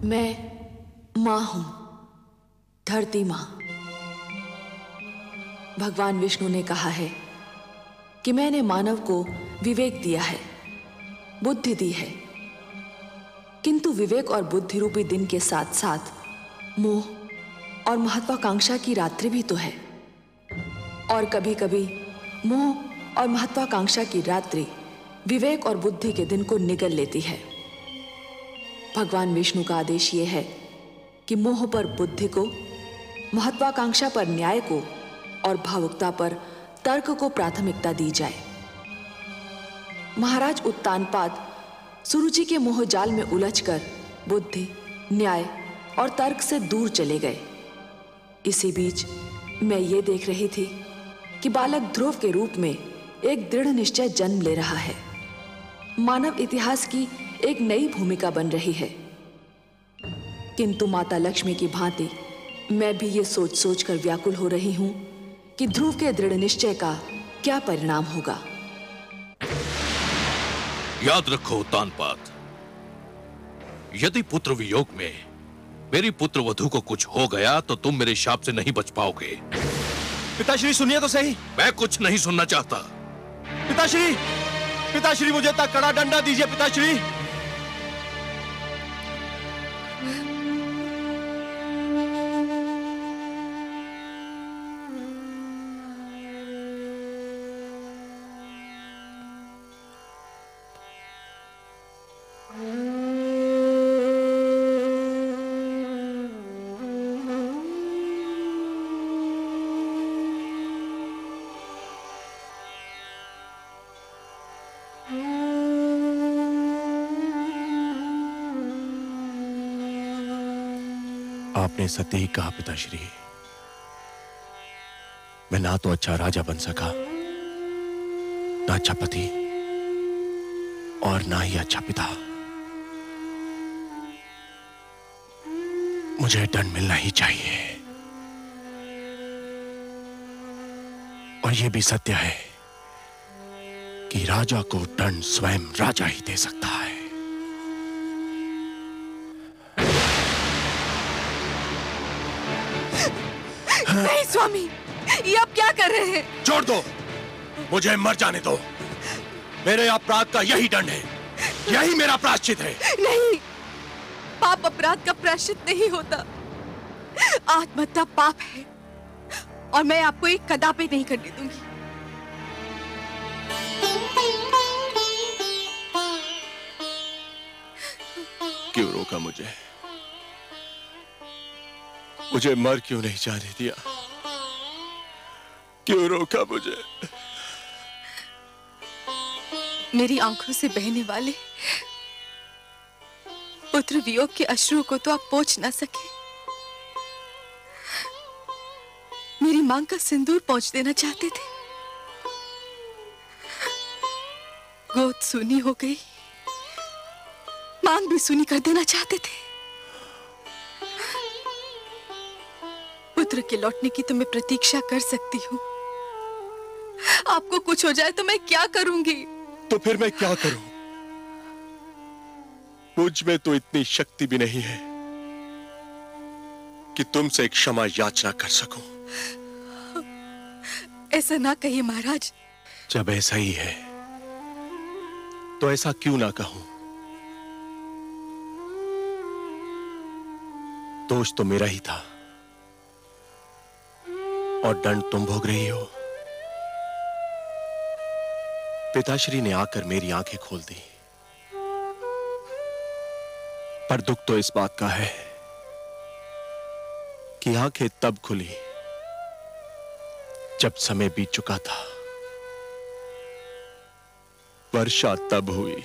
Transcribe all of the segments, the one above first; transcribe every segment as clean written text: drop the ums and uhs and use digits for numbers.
मैं मां हूं, धरती मां। भगवान विष्णु ने कहा है कि मैंने मानव को विवेक दिया है, बुद्धि दी है, किंतु विवेक और बुद्धि रूपी दिन के साथ साथ मोह और महत्वाकांक्षा की रात्रि भी तो है। और कभी कभी मोह और महत्वाकांक्षा की रात्रि विवेक और बुद्धि के दिन को निगल लेती है। भगवान विष्णु का आदेश यह है कि मोह पर बुद्धि को, महत्वाकांक्षा पर न्याय को और भावुकता पर तर्क को प्राथमिकता दी जाए। महाराज उत्तानपाद सुरुचि के मोहजाल में उलझकर बुद्धि, न्याय और तर्क से दूर चले गए। इसी बीच मैं ये देख रही थी कि बालक ध्रुव के रूप में एक दृढ़ निश्चय जन्म ले रहा है। मानव इतिहास की एक नई भूमिका बन रही है। किंतु माता लक्ष्मी की भांति मैं भी ये सोच सोच कर व्याकुल हो रही हूं कि ध्रुव के दृढ़ निश्चय का क्या परिणाम होगा। याद रखो उत्तानपाद, यदि पुत्र वियोग में मेरी पुत्र वधू को कुछ हो गया तो तुम मेरे शाप से नहीं बच पाओगे। पिताश्री सुनिए तो सही। मैं कुछ नहीं सुनना चाहता। पिताश्री, पिताश्री मुझे इतना कड़ा डंडा दीजिए पिताश्री। आपने सत्य ही कहा पिताश्री। मैं ना तो अच्छा राजा बन सका, ना अच्छा पति और ना ही अच्छा पिता। मुझे दंड मिलना ही चाहिए। और यह भी सत्य है कि राजा को दंड स्वयं राजा ही दे सकता है। नहीं स्वामी, ये आप क्या कर रहे हैं? छोड़ दो, मुझे मर जाने दो। मेरे अपराध का यही दंड है, यही मेरा प्रायश्चित है। नहीं, पाप अपराध का प्रायश्चित नहीं होता। आत्महत्या पाप है और मैं आपको एक कदापि नहीं करने दूंगी। क्यों रोका मुझे? मुझे मर क्यों नहीं जाने दिया? क्यों रोका मुझे? मेरी आंखों से बहने वाले पुत्र वियोग के अश्रुओं को तो आप पोंछ ना सके। मेरी मांग का सिंदूर पोंछ देना चाहते थे। गोद सूनी हो गई, मांग भी सूनी कर देना चाहते थे। पुत्र के लौटने की तो मैं प्रतीक्षा कर सकती हूँ। आपको कुछ हो जाए तो मैं क्या करूंगी? तो फिर मैं क्या करूं? मुझ में तो इतनी शक्ति भी नहीं है कि तुमसे क्षमा याचना कर सकूं। ऐसा ना कहिए महाराज। जब ऐसा ही है तो ऐसा क्यों ना कहूं? दोष तो मेरा ही था और दंड तुम भोग रही हो। पिताश्री ने आकर मेरी आंखें खोल दी, पर दुख तो इस बात का है कि आंखें तब खुली जब समय बीत चुका था। वर्षा तब हुई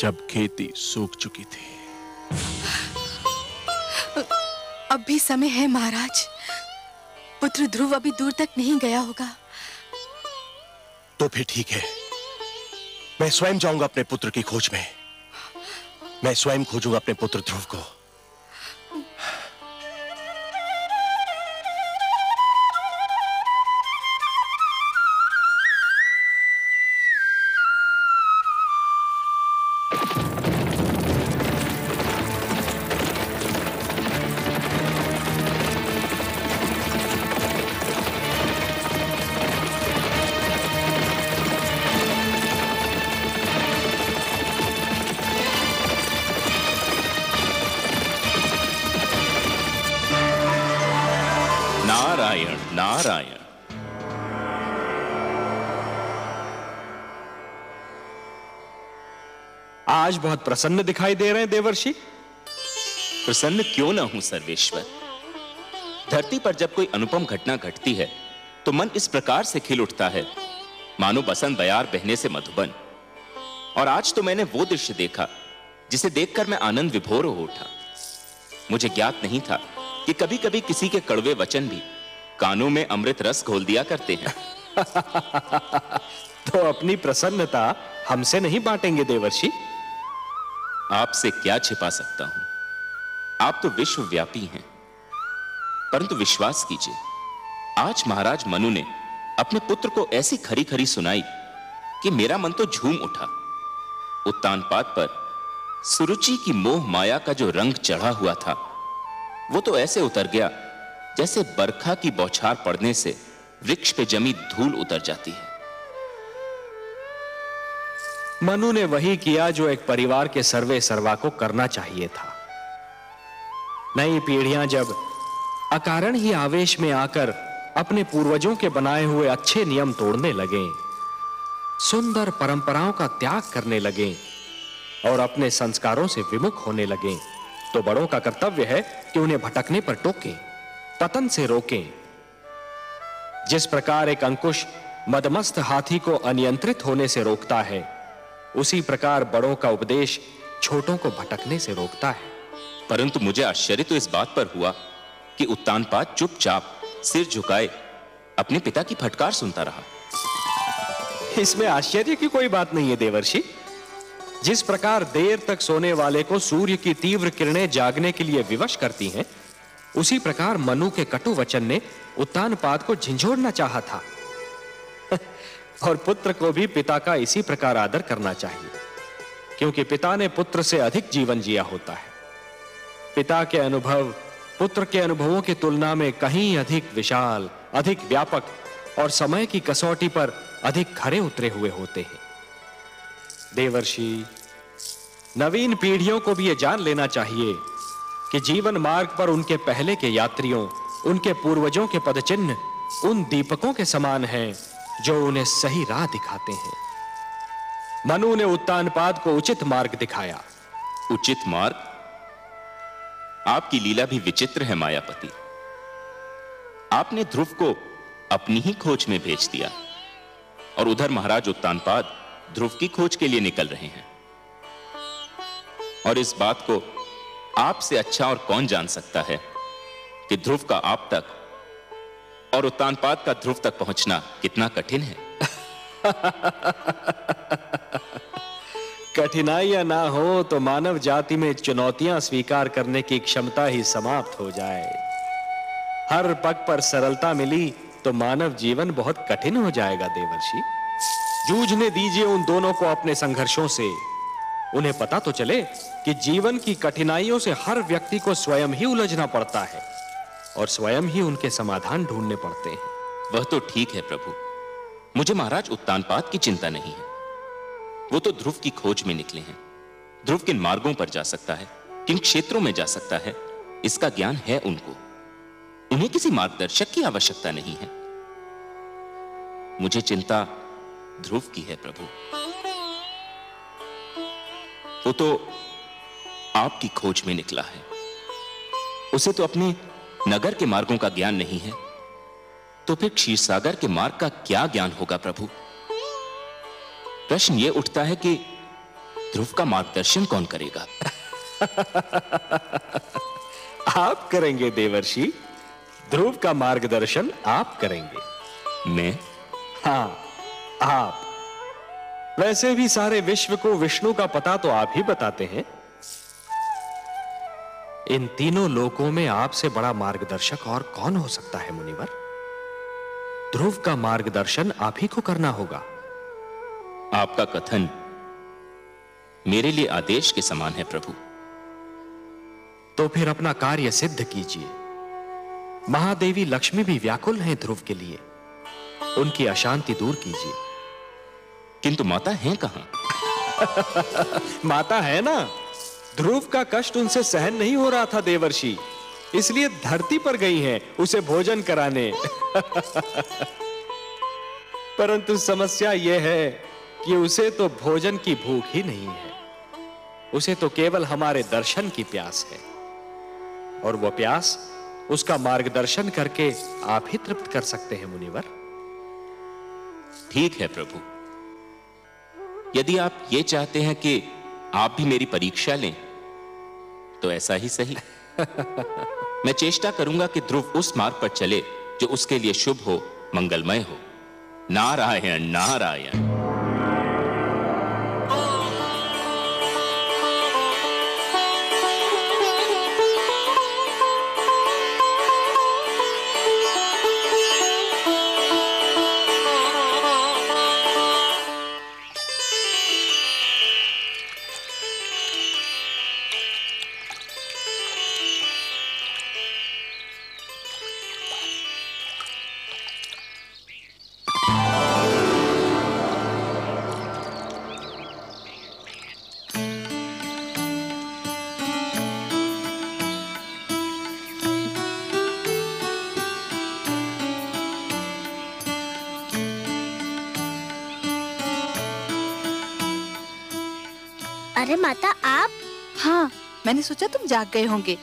जब खेती सूख चुकी थी। अब भी समय है महाराज। पुत्र ध्रुव अभी दूर तक नहीं गया होगा। तो फिर ठीक है, मैं स्वयं जाऊंगा अपने पुत्र की खोज में। मैं स्वयं खोजूंगा अपने पुत्र ध्रुव को। नारायण नारायण। आज बहुत प्रसन्न दिखाई दे रहे हैं देवर्षि। प्रसन्न क्यों ना हूं सर्वेश्वर। धरती पर जब कोई अनुपम घटना घटती है तो मन इस प्रकार से खिल उठता है मानो बसंत बयार बहने से मधुबन। और आज तो मैंने वो दृश्य देखा जिसे देखकर मैं आनंद विभोर हो उठा। मुझे ज्ञात नहीं था कि कभी कभी किसी के कड़वे वचन भी कानों में अमृत रस घोल दिया करते हैं। तो अपनी प्रसन्नता हमसे नहीं बांटेंगे देवर्षि? आपसे क्या छिपा सकता हूं, आप तो विश्वव्यापी हैं। परंतु विश्वास कीजिए, आज महाराज मनु ने अपने पुत्र को ऐसी खरी खरी सुनाई कि मेरा मन तो झूम उठा। उत्तानपाद पर सुरुचि की मोह माया का जो रंग चढ़ा हुआ था वो तो ऐसे उतर गया जैसे बरखा की बौछार पड़ने से वृक्ष पे जमी धूल उतर जाती है। मनु ने वही किया जो एक परिवार के सर्वे सर्वा को करना चाहिए था। नई पीढ़ियां जब अकारण ही आवेश में आकर अपने पूर्वजों के बनाए हुए अच्छे नियम तोड़ने लगे, सुंदर परंपराओं का त्याग करने लगे और अपने संस्कारों से विमुख होने लगे, तो बड़ों का कर्तव्य है कि उन्हें भटकने पर टोकें, पतन से रोकें। जिस प्रकार एक अंकुश मदमस्त हाथी को अनियंत्रित होने से रोकता है, उसी प्रकार बड़ों का उपदेश छोटों को भटकने से रोकता है। परंतु मुझे आश्चर्य तो इस बात पर हुआ कि उत्तानपाद चुपचाप सिर झुकाए अपने पिता की फटकार सुनता रहा। इसमें आश्चर्य की कोई बात नहीं है देवर्षि। जिस प्रकार देर तक सोने वाले को सूर्य की तीव्र किरणें जागने के लिए विवश करती हैं, उसी प्रकार मनु के कटु वचन ने उत्तानपाद को झिंझोड़ना चाहा था। और पुत्र को भी पिता का इसी प्रकार आदर करना चाहिए, क्योंकि पिता ने पुत्र से अधिक जीवन जिया होता है। पिता के अनुभव पुत्र के अनुभवों की तुलना में कहीं अधिक विशाल, अधिक व्यापक और समय की कसौटी पर अधिक खरे उतरे हुए होते हैं। देवर्षि, नवीन पीढ़ियों को भी यह जान लेना चाहिए कि जीवन मार्ग पर उनके पहले के यात्रियों, उनके पूर्वजों के पदचिन्ह उन दीपकों के समान हैं जो उन्हें सही राह दिखाते हैं। मनु ने उत्तानपाद को उचित मार्ग दिखाया। उचित मार्ग? आपकी लीला भी विचित्र है मायापति। आपने ध्रुव को अपनी ही खोज में भेज दिया और उधर महाराज उत्तानपाद ध्रुव की खोज के लिए निकल रहे हैं। और इस बात को आपसे अच्छा और कौन जान सकता है कि ध्रुव का आप तक और उत्तानपाद का ध्रुव तक पहुंचना कितना कठिन है। कठिनाइयां ना हो तो मानव जाति में चुनौतियां स्वीकार करने की क्षमता ही समाप्त हो जाए। हर पग पर सरलता मिली तो मानव जीवन बहुत कठिन हो जाएगा देवर्षि। जूझने दीजिए उन दोनों को अपने संघर्षों से। उन्हें पता तो चले कि जीवन की कठिनाइयों से हर व्यक्ति को स्वयं ही उलझना पड़ता है और स्वयं ही उनके समाधान ढूंढने पड़ते हैं। वह तो ठीक है प्रभु, मुझे महाराज उत्तानपाद की चिंता नहीं है। वो तो ध्रुव की खोज में निकले हैं। ध्रुव किन मार्गों पर जा सकता है, किन क्षेत्रों में जा सकता है, इसका ज्ञान है उनको। उन्हें किसी मार्गदर्शक की आवश्यकता नहीं है। मुझे चिंता ध्रुव की है प्रभु। वो तो आपकी खोज में निकला है। उसे तो अपने नगर के मार्गों का ज्ञान नहीं है, तो फिर क्षीरसागर के मार्ग का क्या ज्ञान होगा प्रभु? प्रश्न यह उठता है कि ध्रुव का मार्गदर्शन कौन करेगा? आप करेंगे देवर्षि। ध्रुव का मार्गदर्शन आप करेंगे। मैं? हाँ, आप वैसे भी सारे विश्व को विष्णु का पता तो आप ही बताते हैं। इन तीनों लोकों में आपसे बड़ा मार्गदर्शक और कौन हो सकता है मुनिवर? ध्रुव का मार्गदर्शन आप ही को करना होगा। आपका कथन मेरे लिए आदेश के समान है प्रभु। तो फिर अपना कार्य सिद्ध कीजिए। महादेवी लक्ष्मी भी व्याकुल हैं ध्रुव के लिए, उनकी अशांति दूर कीजिए। किंतु माता हैं कहां? माता है ना। ध्रुव का कष्ट उनसे सहन नहीं हो रहा था देवर्षि, इसलिए धरती पर गई हैं उसे भोजन कराने। परंतु समस्या यह है कि उसे तो भोजन की भूख ही नहीं है, उसे तो केवल हमारे दर्शन की प्यास है, और वह प्यास उसका मार्गदर्शन करके आप ही तृप्त कर सकते हैं मुनिवर। ठीक है प्रभु, यदि आप ये चाहते हैं कि आप भी मेरी परीक्षा लें तो ऐसा ही सही। मैं चेष्टा करूंगा कि ध्रुव उस मार्ग पर चले जो उसके लिए शुभ हो, मंगलमय हो। नारायण नारायण। अरे माता आप? हाँ, मैंने सोचा तुम जाग गए होंगे,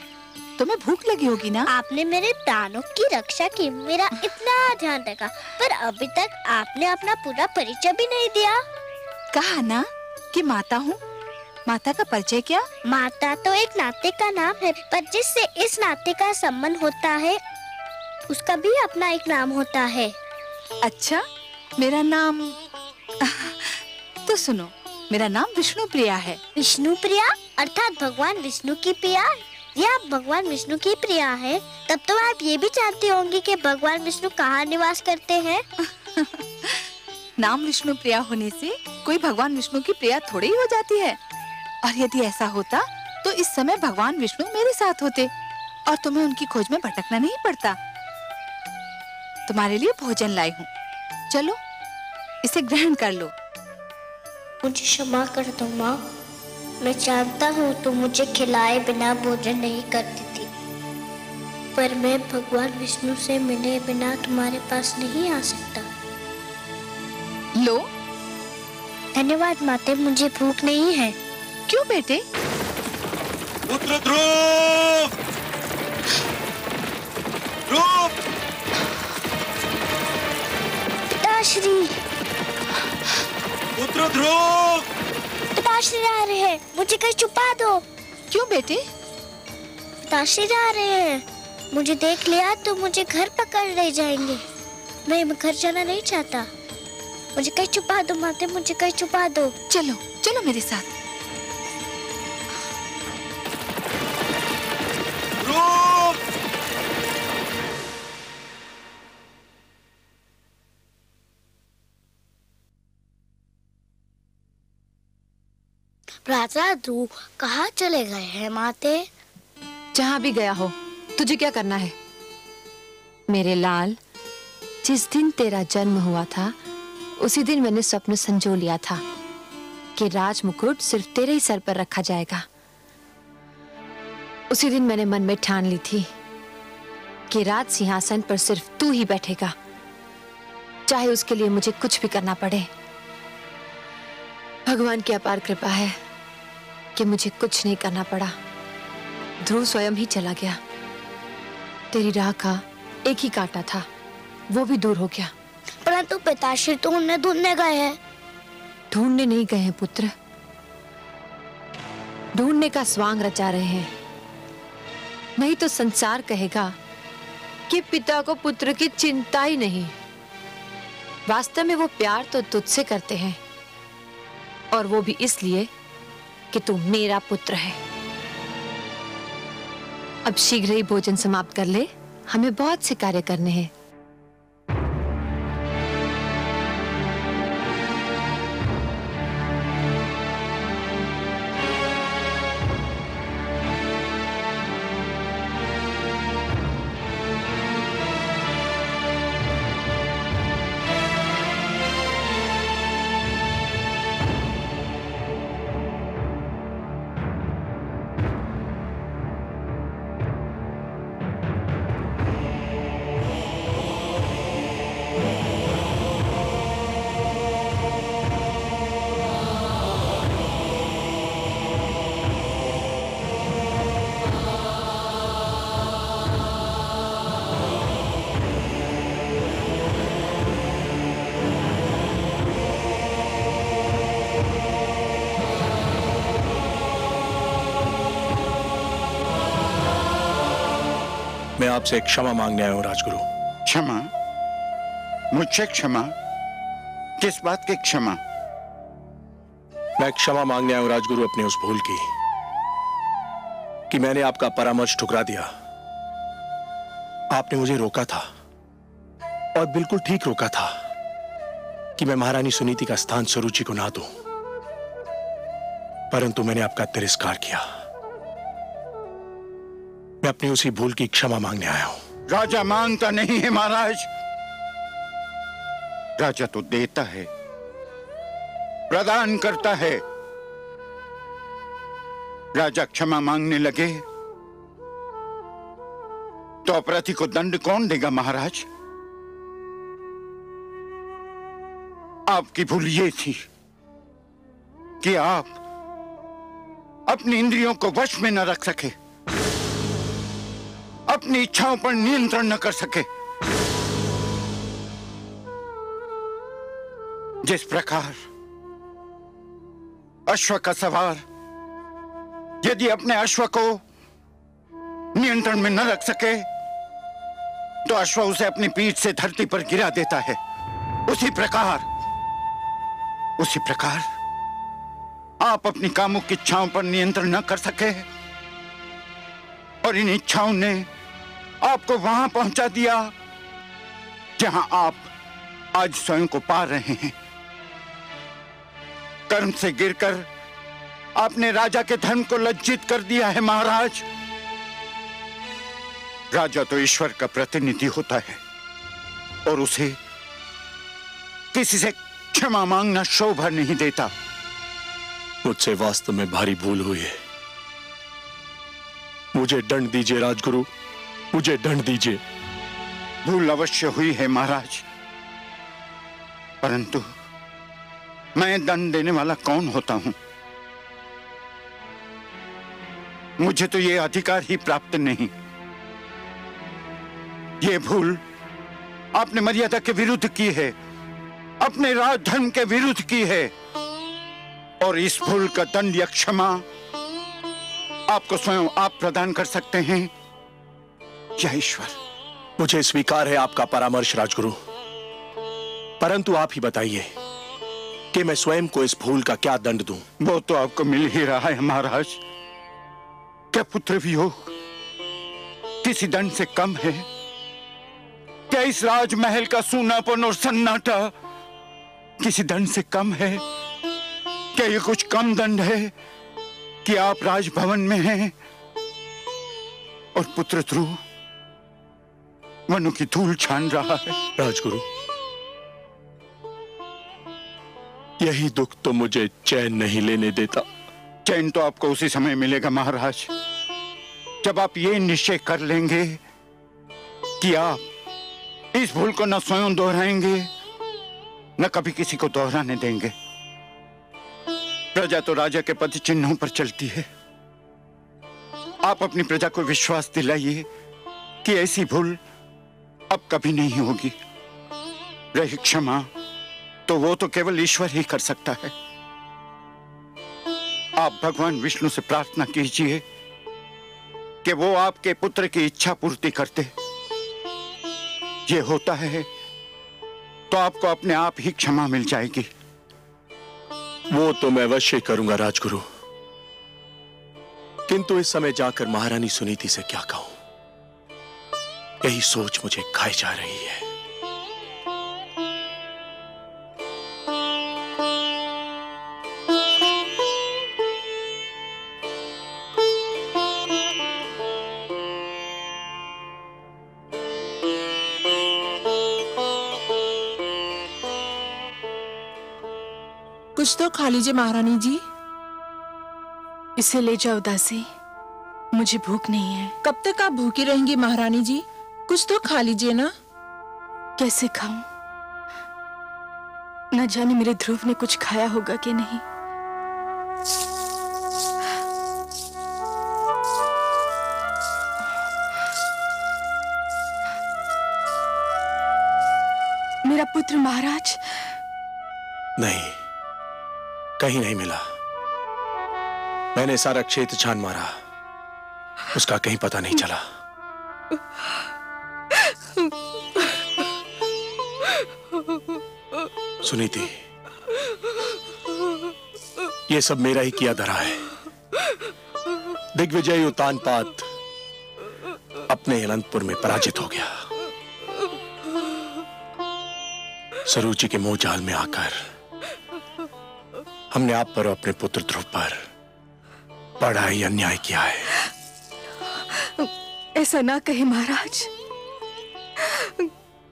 तुम्हें भूख लगी होगी ना। आपने मेरे प्राणों की रक्षा की, मेरा इतना ध्यान रखा, पर अभी तक आपने अपना पूरा परिचय भी नहीं दिया। कहा ना कि माता हूँ। माता का परिचय क्या? माता तो एक नाते का नाम है, पर जिससे इस नाते का संबंध होता है उसका भी अपना एक नाम होता है। अच्छा, मेरा नाम तो सुनो, मेरा नाम विष्णु प्रिया है। विष्णु प्रिया अर्थात भगवान विष्णु की प्रिया। ये आप भगवान विष्णु की प्रिया है, तब तो आप ये भी जानती होंगी कि भगवान विष्णु कहाँ निवास करते हैं। नाम विष्णु प्रिया होने से कोई भगवान विष्णु की प्रिया थोड़ी ही हो जाती है। और यदि ऐसा होता तो इस समय भगवान विष्णु मेरे साथ होते और तुम्हें उनकी खोज में भटकना नहीं पड़ता। तुम्हारे लिए भोजन लाई हूँ, चलो इसे ग्रहण कर लो। मुझे क्षमा कर दो माँ, मैं जानता हूँ तुम मुझे खिलाए बिना भोजन नहीं करती थी, पर मैं भगवान विष्णु से मिले बिना तुम्हारे पास नहीं आ सकता। लो। धन्यवाद माते, मुझे भूख नहीं है। क्यों बेटे? पुत्र ध्रुव! ध्रुव! पिताश्री! पुत्र ध्रुव! पिताश्री आ रहे हैं, मुझे कहीं छुपा दो। क्यों बेटे? पिताश्री आ रहे हैं, मुझे देख लिया तो मुझे घर पकड़ ले जाएंगे। मैं घर जाना नहीं चाहता, मुझे कहीं छुपा दो माते, मुझे कहीं छुपा दो। चलो चलो मेरे साथ। राजा ध्रुव कहाँ चले गए हैं माते? जहां भी गया हो, तुझे क्या करना है? मेरे लाल, जिस दिन तेरा जन्म हुआ था उसी दिन मैंने स्वप्न संजो लिया था कि राज मुकुट सिर्फ तेरे ही सर पर रखा जाएगा। उसी दिन मैंने मन में ठान ली थी कि राज सिंहासन पर सिर्फ तू ही बैठेगा, चाहे उसके लिए मुझे कुछ भी करना पड़े। भगवान की अपार कृपा है कि मुझे कुछ नहीं करना पड़ा। ध्रुव स्वयं ही चला गया। तेरी राह का एक ही कांटा था, वो भी दूर हो गया। परंतु पिताश्री तो उन्हें ढूंढने गए हैं। ढूंढने नहीं गए हैं पुत्र, ढूंढने का स्वांग रचा रहे हैं। नहीं तो संसार कहेगा कि पिता को पुत्र की चिंता ही नहीं। वास्तव में वो प्यार तो तुझसे करते हैं, और वो भी इसलिए कि तू मेरा पुत्र है। अब शीघ्र ही भोजन समाप्त कर ले, हमें बहुत से कार्य करने हैं। मैं आपसे क्षमा मांगने आया हूं राजगुरु। क्षमा? मुझसे क्षमा? किस बात की क्षमा? मैं क्षमा मांगने आया हूं राजगुरु अपनी उस भूल की कि मैंने आपका परामर्श ठुकरा दिया। आपने मुझे रोका था और बिल्कुल ठीक रोका था कि मैं महारानी सुनीति का स्थान सुरुचि को ना दूं, परंतु मैंने आपका तिरस्कार किया। मैं अपनी उसी भूल की क्षमा मांगने आया हूं। राजा मांगता नहीं है महाराज, राजा तो देता है, प्रदान करता है। राजा क्षमा मांगने लगे तो अपराधी को दंड कौन देगा महाराज? आपकी भूल ये थी कि आप अपनी इंद्रियों को वश में न रख सके, अपनी इच्छाओं पर नियंत्रण न कर सके। जिस प्रकार अश्व का सवार यदि अपने अश्व को नियंत्रण में न रख सके तो अश्व उसे अपनी पीठ से धरती पर गिरा देता है, उसी प्रकार आप अपनी कामुक इच्छाओं पर नियंत्रण न कर सके और इन इच्छाओं ने आपको वहां पहुंचा दिया जहां आप आज स्वयं को पा रहे हैं। कर्म से गिरकर आपने राजा के धर्म को लज्जित कर दिया है महाराज। राजा तो ईश्वर का प्रतिनिधि होता है और उसे किसी से क्षमा मांगना शोभा नहीं देता। मुझसे वास्तव में भारी भूल हुई है। मुझे दंड दीजिए राजगुरु, मुझे दंड दीजिए। भूल अवश्य हुई है महाराज, परंतु मैं दंड देने वाला कौन होता हूं? मुझे तो यह अधिकार ही प्राप्त नहीं। यह भूल आपने मर्यादा के विरुद्ध की है, अपने राज धर्म के विरुद्ध की है, और इस भूल का दंड या क्षमा आपको स्वयं आप प्रदान कर सकते हैं या ईश्वर। मुझे स्वीकार है आपका परामर्श राजगुरु, परंतु आप ही बताइए कि मैं स्वयं को इस भूल का क्या दंड दूं? वो तो आपको मिल ही रहा है महाराज। क्या पुत्र वियोग किसी दंड से कम है? क्या इस राजमहल का सूनापन और सन्नाटा किसी दंड से कम है? क्या ये कुछ कम दंड है कि आप राजभवन में हैं और पुत्र ध्रुव वनु की धूल छान रहा है? राजगुरु, यही दुख तो मुझे चैन नहीं लेने देता। चैन तो आपको उसी समय मिलेगा महाराज, जब आप ये निश्चय कर लेंगे कि आप इस भूल को न स्वयं दोहराएंगे न कभी किसी को दोहराने देंगे। प्रजा तो राजा के पद चिन्हों पर चलती है। आप अपनी प्रजा को विश्वास दिलाइए कि ऐसी भूल अब कभी नहीं होगी। रही क्षमा तो वो तो केवल ईश्वर ही कर सकता है। आप भगवान विष्णु से प्रार्थना कीजिए कि वो आपके पुत्र की इच्छा पूर्ति करते। ये होता है तो आपको अपने आप ही क्षमा मिल जाएगी। वो तो मैं अवश्य करूंगा राजगुरु, किंतु इस समय जाकर महारानी सुनीति से क्या कहूं, यही सोच मुझे खाई जा रही है। कुछ तो खा लीजिए महारानी जी। इसे ले जाओ दासी, मुझे भूख नहीं है। कब तक आप भूखी रहेंगी महारानी जी? कुछ तो खा लीजिए ना। कैसे खाऊं? न जाने मेरे ध्रुव ने कुछ खाया होगा कि नहीं। मेरा पुत्र महाराज? नहीं, कहीं नहीं मिला। मैंने सारा क्षेत्र छान मारा, उसका कहीं पता नहीं चला। सुनीति, ये सब मेरा ही किया धरा है। दिग्विजय उत्तानपाद अपने अनंतपुर में पराजित हो गया। सरुचि के मोह जाल में आकर हमने आप पर और अपने पुत्र ध्रुव पर बड़ा ही अन्याय किया है। ऐसा ना कहे महाराज,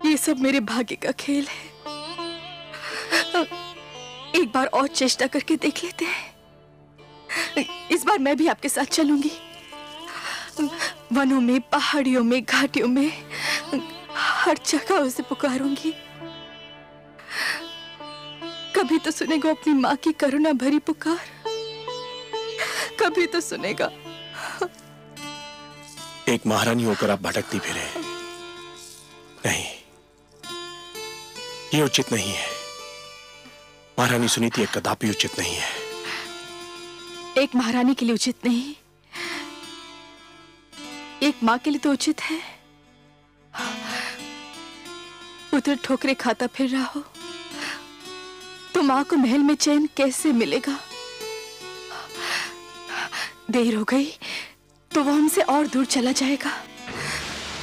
ये सब मेरे भाग्य का खेल है। एक बार और चेष्टा करके देख लेते हैं। इस बार मैं भी आपके साथ चलूंगी। वनों में, पहाड़ियों में, घाटियों में, हर जगह उसे पुकारूंगी। कभी तो सुनेगा अपनी माँ की करुणा भरी पुकार, कभी तो सुनेगा। एक महारानी होकर आप भटकती फिरे, नहीं, ये उचित नहीं है। महारानी सुनीति कदापि उचित नहीं है। एक महारानी के लिए उचित नहीं, एक माँ के लिए तो उचित है। पुत्र ठोकरे खाता फिर रहा हो तो माँ को महल में चैन कैसे मिलेगा? देर हो गई तो वो हमसे और दूर चला जाएगा।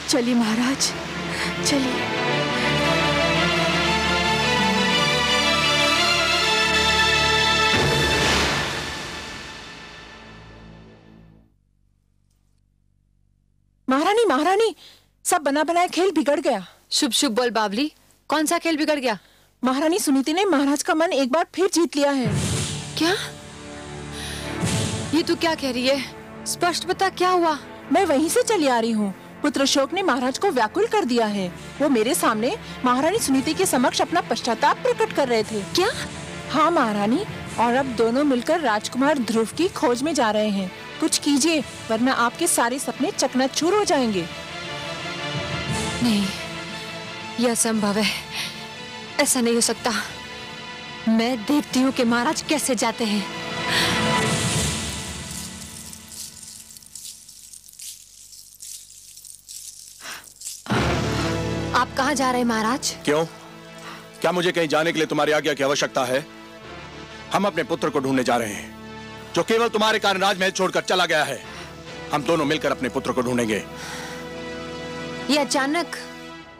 चलिए महाराज, चलिए। महारानी, महारानी, सब बना बनाया खेल बिगड़ गया। शुभ शुभ बोल बावली, कौन सा खेल बिगड़ गया? महारानी सुनीति ने महाराज का मन एक बार फिर जीत लिया है। क्या? ये तू क्या कह रही है? स्पष्ट बता, क्या हुआ? मैं वहीं से चली आ रही हूँ। पुत्र शोक ने महाराज को व्याकुल कर दिया है। वो मेरे सामने महारानी सुनीति के समक्ष अपना पश्चाताप प्रकट कर रहे थे। क्या? हाँ महारानी, और अब दोनों मिलकर राजकुमार ध्रुव की खोज में जा रहे हैं। कुछ कीजिए, वरना आपके सारे सपने चकनाचूर हो जाएंगे। नहीं, यह असंभव है। ऐसा नहीं हो सकता। मैं देखती हूँ कि महाराज कैसे जाते हैं। आप कहाँ जा रहे हैं महाराज? क्यों? क्या मुझे कहीं जाने के लिए तुम्हारी आज्ञा की आवश्यकता है? हम अपने पुत्र को ढूंढने जा रहे हैं, जो केवल तुम्हारे कारण राजमहल छोड़कर चला गया है। हम दोनों मिलकर अपने पुत्र को ढूंढेंगे। ये अचानक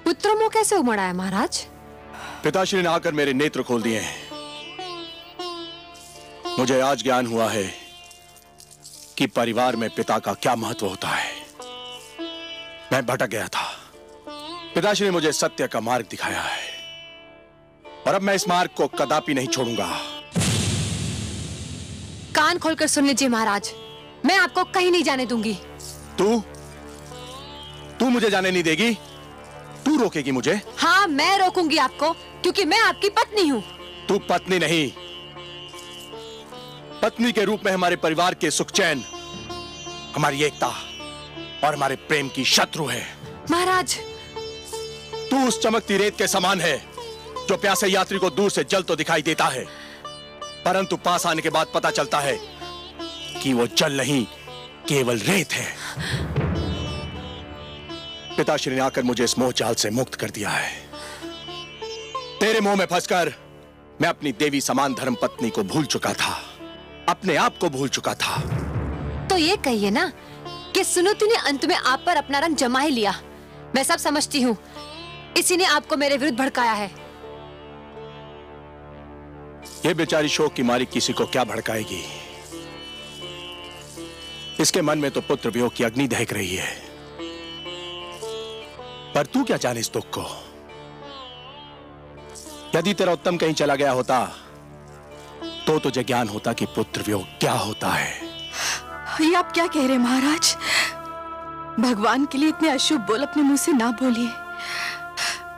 पुत्र मोह कैसे उमड़ा है महाराज? पिताश्री ने आकर मेरे नेत्र खोल दिए हैं। मुझे आज ज्ञान हुआ है कि परिवार में पिता का क्या महत्व होता है। मैं भटक गया था, पिताश्री ने मुझे सत्य का मार्ग दिखाया है, और अब मैं इस मार्ग को कदापि नहीं छोड़ूंगा। कान खोलकर सुन लीजिए महाराज, मैं आपको कहीं नहीं जाने दूंगी। तू मुझे जाने नहीं देगी? तू रोकेगी मुझे? हाँ, मैं रोकूंगी आपको, क्योंकि मैं आपकी पत्नी हूँ। तू पत्नी नहीं, पत्नी के रूप में हमारे परिवार के सुख चैन, हमारी एकता और हमारे प्रेम की शत्रु है। महाराज, तू उस चमकती रेत के समान है जो प्यासे यात्री को दूर से जल तो दिखाई देता है, परंतु पास आने के बाद पता चलता है कि वो जल नहीं, केवल रेत है। पिताश्री ने आकर मुझे इस मोह जाल से मुक्त कर दिया है। तेरे मुंह में फंसकर मैं अपनी देवी समान धर्म पत्नी को भूल चुका था, अपने आप को भूल चुका था। तो ये कहिए ना कि सुनीति ने अंत में आप पर अपना रंग जमा ही लिया। मैं सब समझती हूँ, इसी ने आपको मेरे विरुद्ध भड़काया है। ये बेचारी शोक की मारी किसी को क्या भड़काएगी? इसके मन में तो पुत्र वियोग की अग्नि दहक रही है। पर तू क्या जाने इस दुख को? यदि तेरा उत्तम कहीं चला गया होता तो तुझे ज्ञान होता कि पुत्र वियोग क्या होता है। ये आप क्या कह रहे हैं महाराज? भगवान के लिए इतने अशुभ बोल अपने मुंह से ना बोलिए।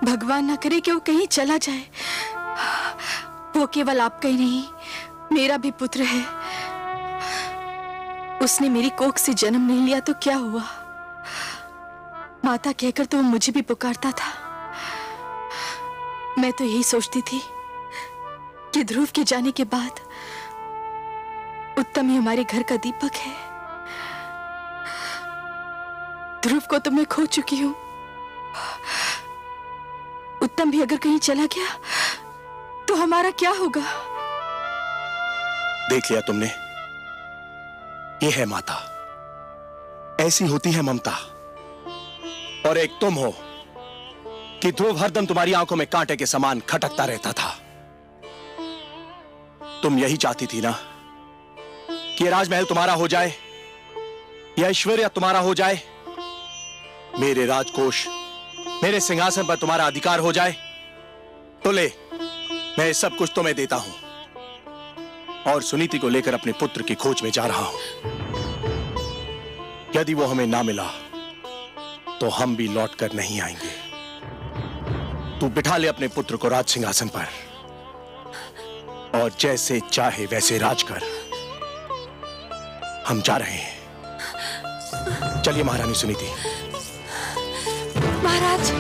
भगवान ना करे कि वो कहीं चला जाए। वो केवल आपका ही नहीं, मेरा भी पुत्र है। उसने मेरी कोख से जन्म नहीं लिया तो क्या हुआ? माता कहकर तो वो मुझे भी पुकारता था। मैं तो यही सोचती थी कि ध्रुव के जाने के बाद उत्तम ही हमारे घर का दीपक है। ध्रुव को तो मैं खो चुकी हूं। उत्तम भी अगर कहीं चला गया तो हमारा क्या होगा? देख लिया तुमने, ये है माता, ऐसी होती है ममता। और एक तुम हो कि ध्रुव हरदम तुम्हारी आंखों में कांटे के समान खटकता रहता था। तुम यही चाहती थी ना कि ये राजमहल तुम्हारा हो जाए, यह ऐश्वर्य तुम्हारा हो जाए, मेरे राजकोष, मेरे सिंहासन पर तुम्हारा अधिकार हो जाए। तो ले, मैं सब कुछ तुम्हें देता हूं और सुनीति को लेकर अपने पुत्र की खोज में जा रहा हूं। यदि वो हमें ना मिला तो हम भी लौट कर नहीं आएंगे। तू बिठा ले अपने पुत्र को राज सिंहासन पर और जैसे चाहे वैसे राज कर। हम जा रहे हैं। चलिए महारानी सुनीति। महाराज,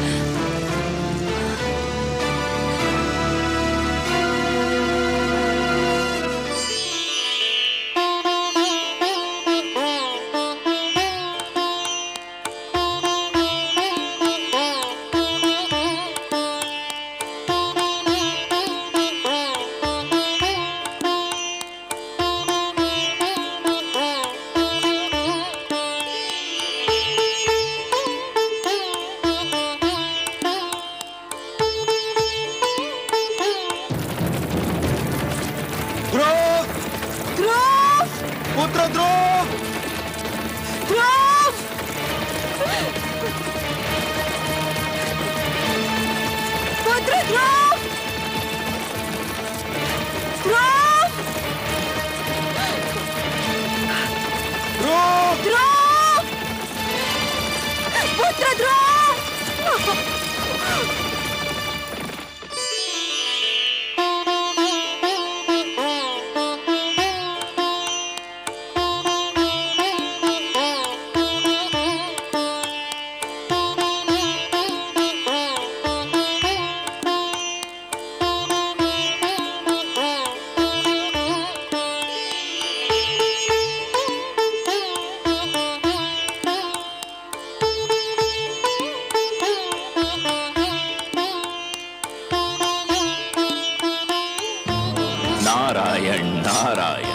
नारायण नारायण।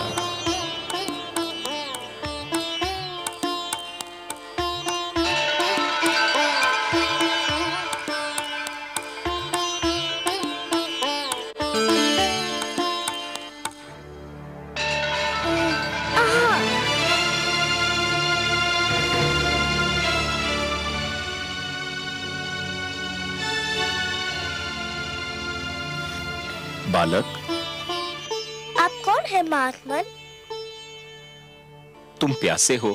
बालक, आप कौन है महात्मन? तुम प्यासे हो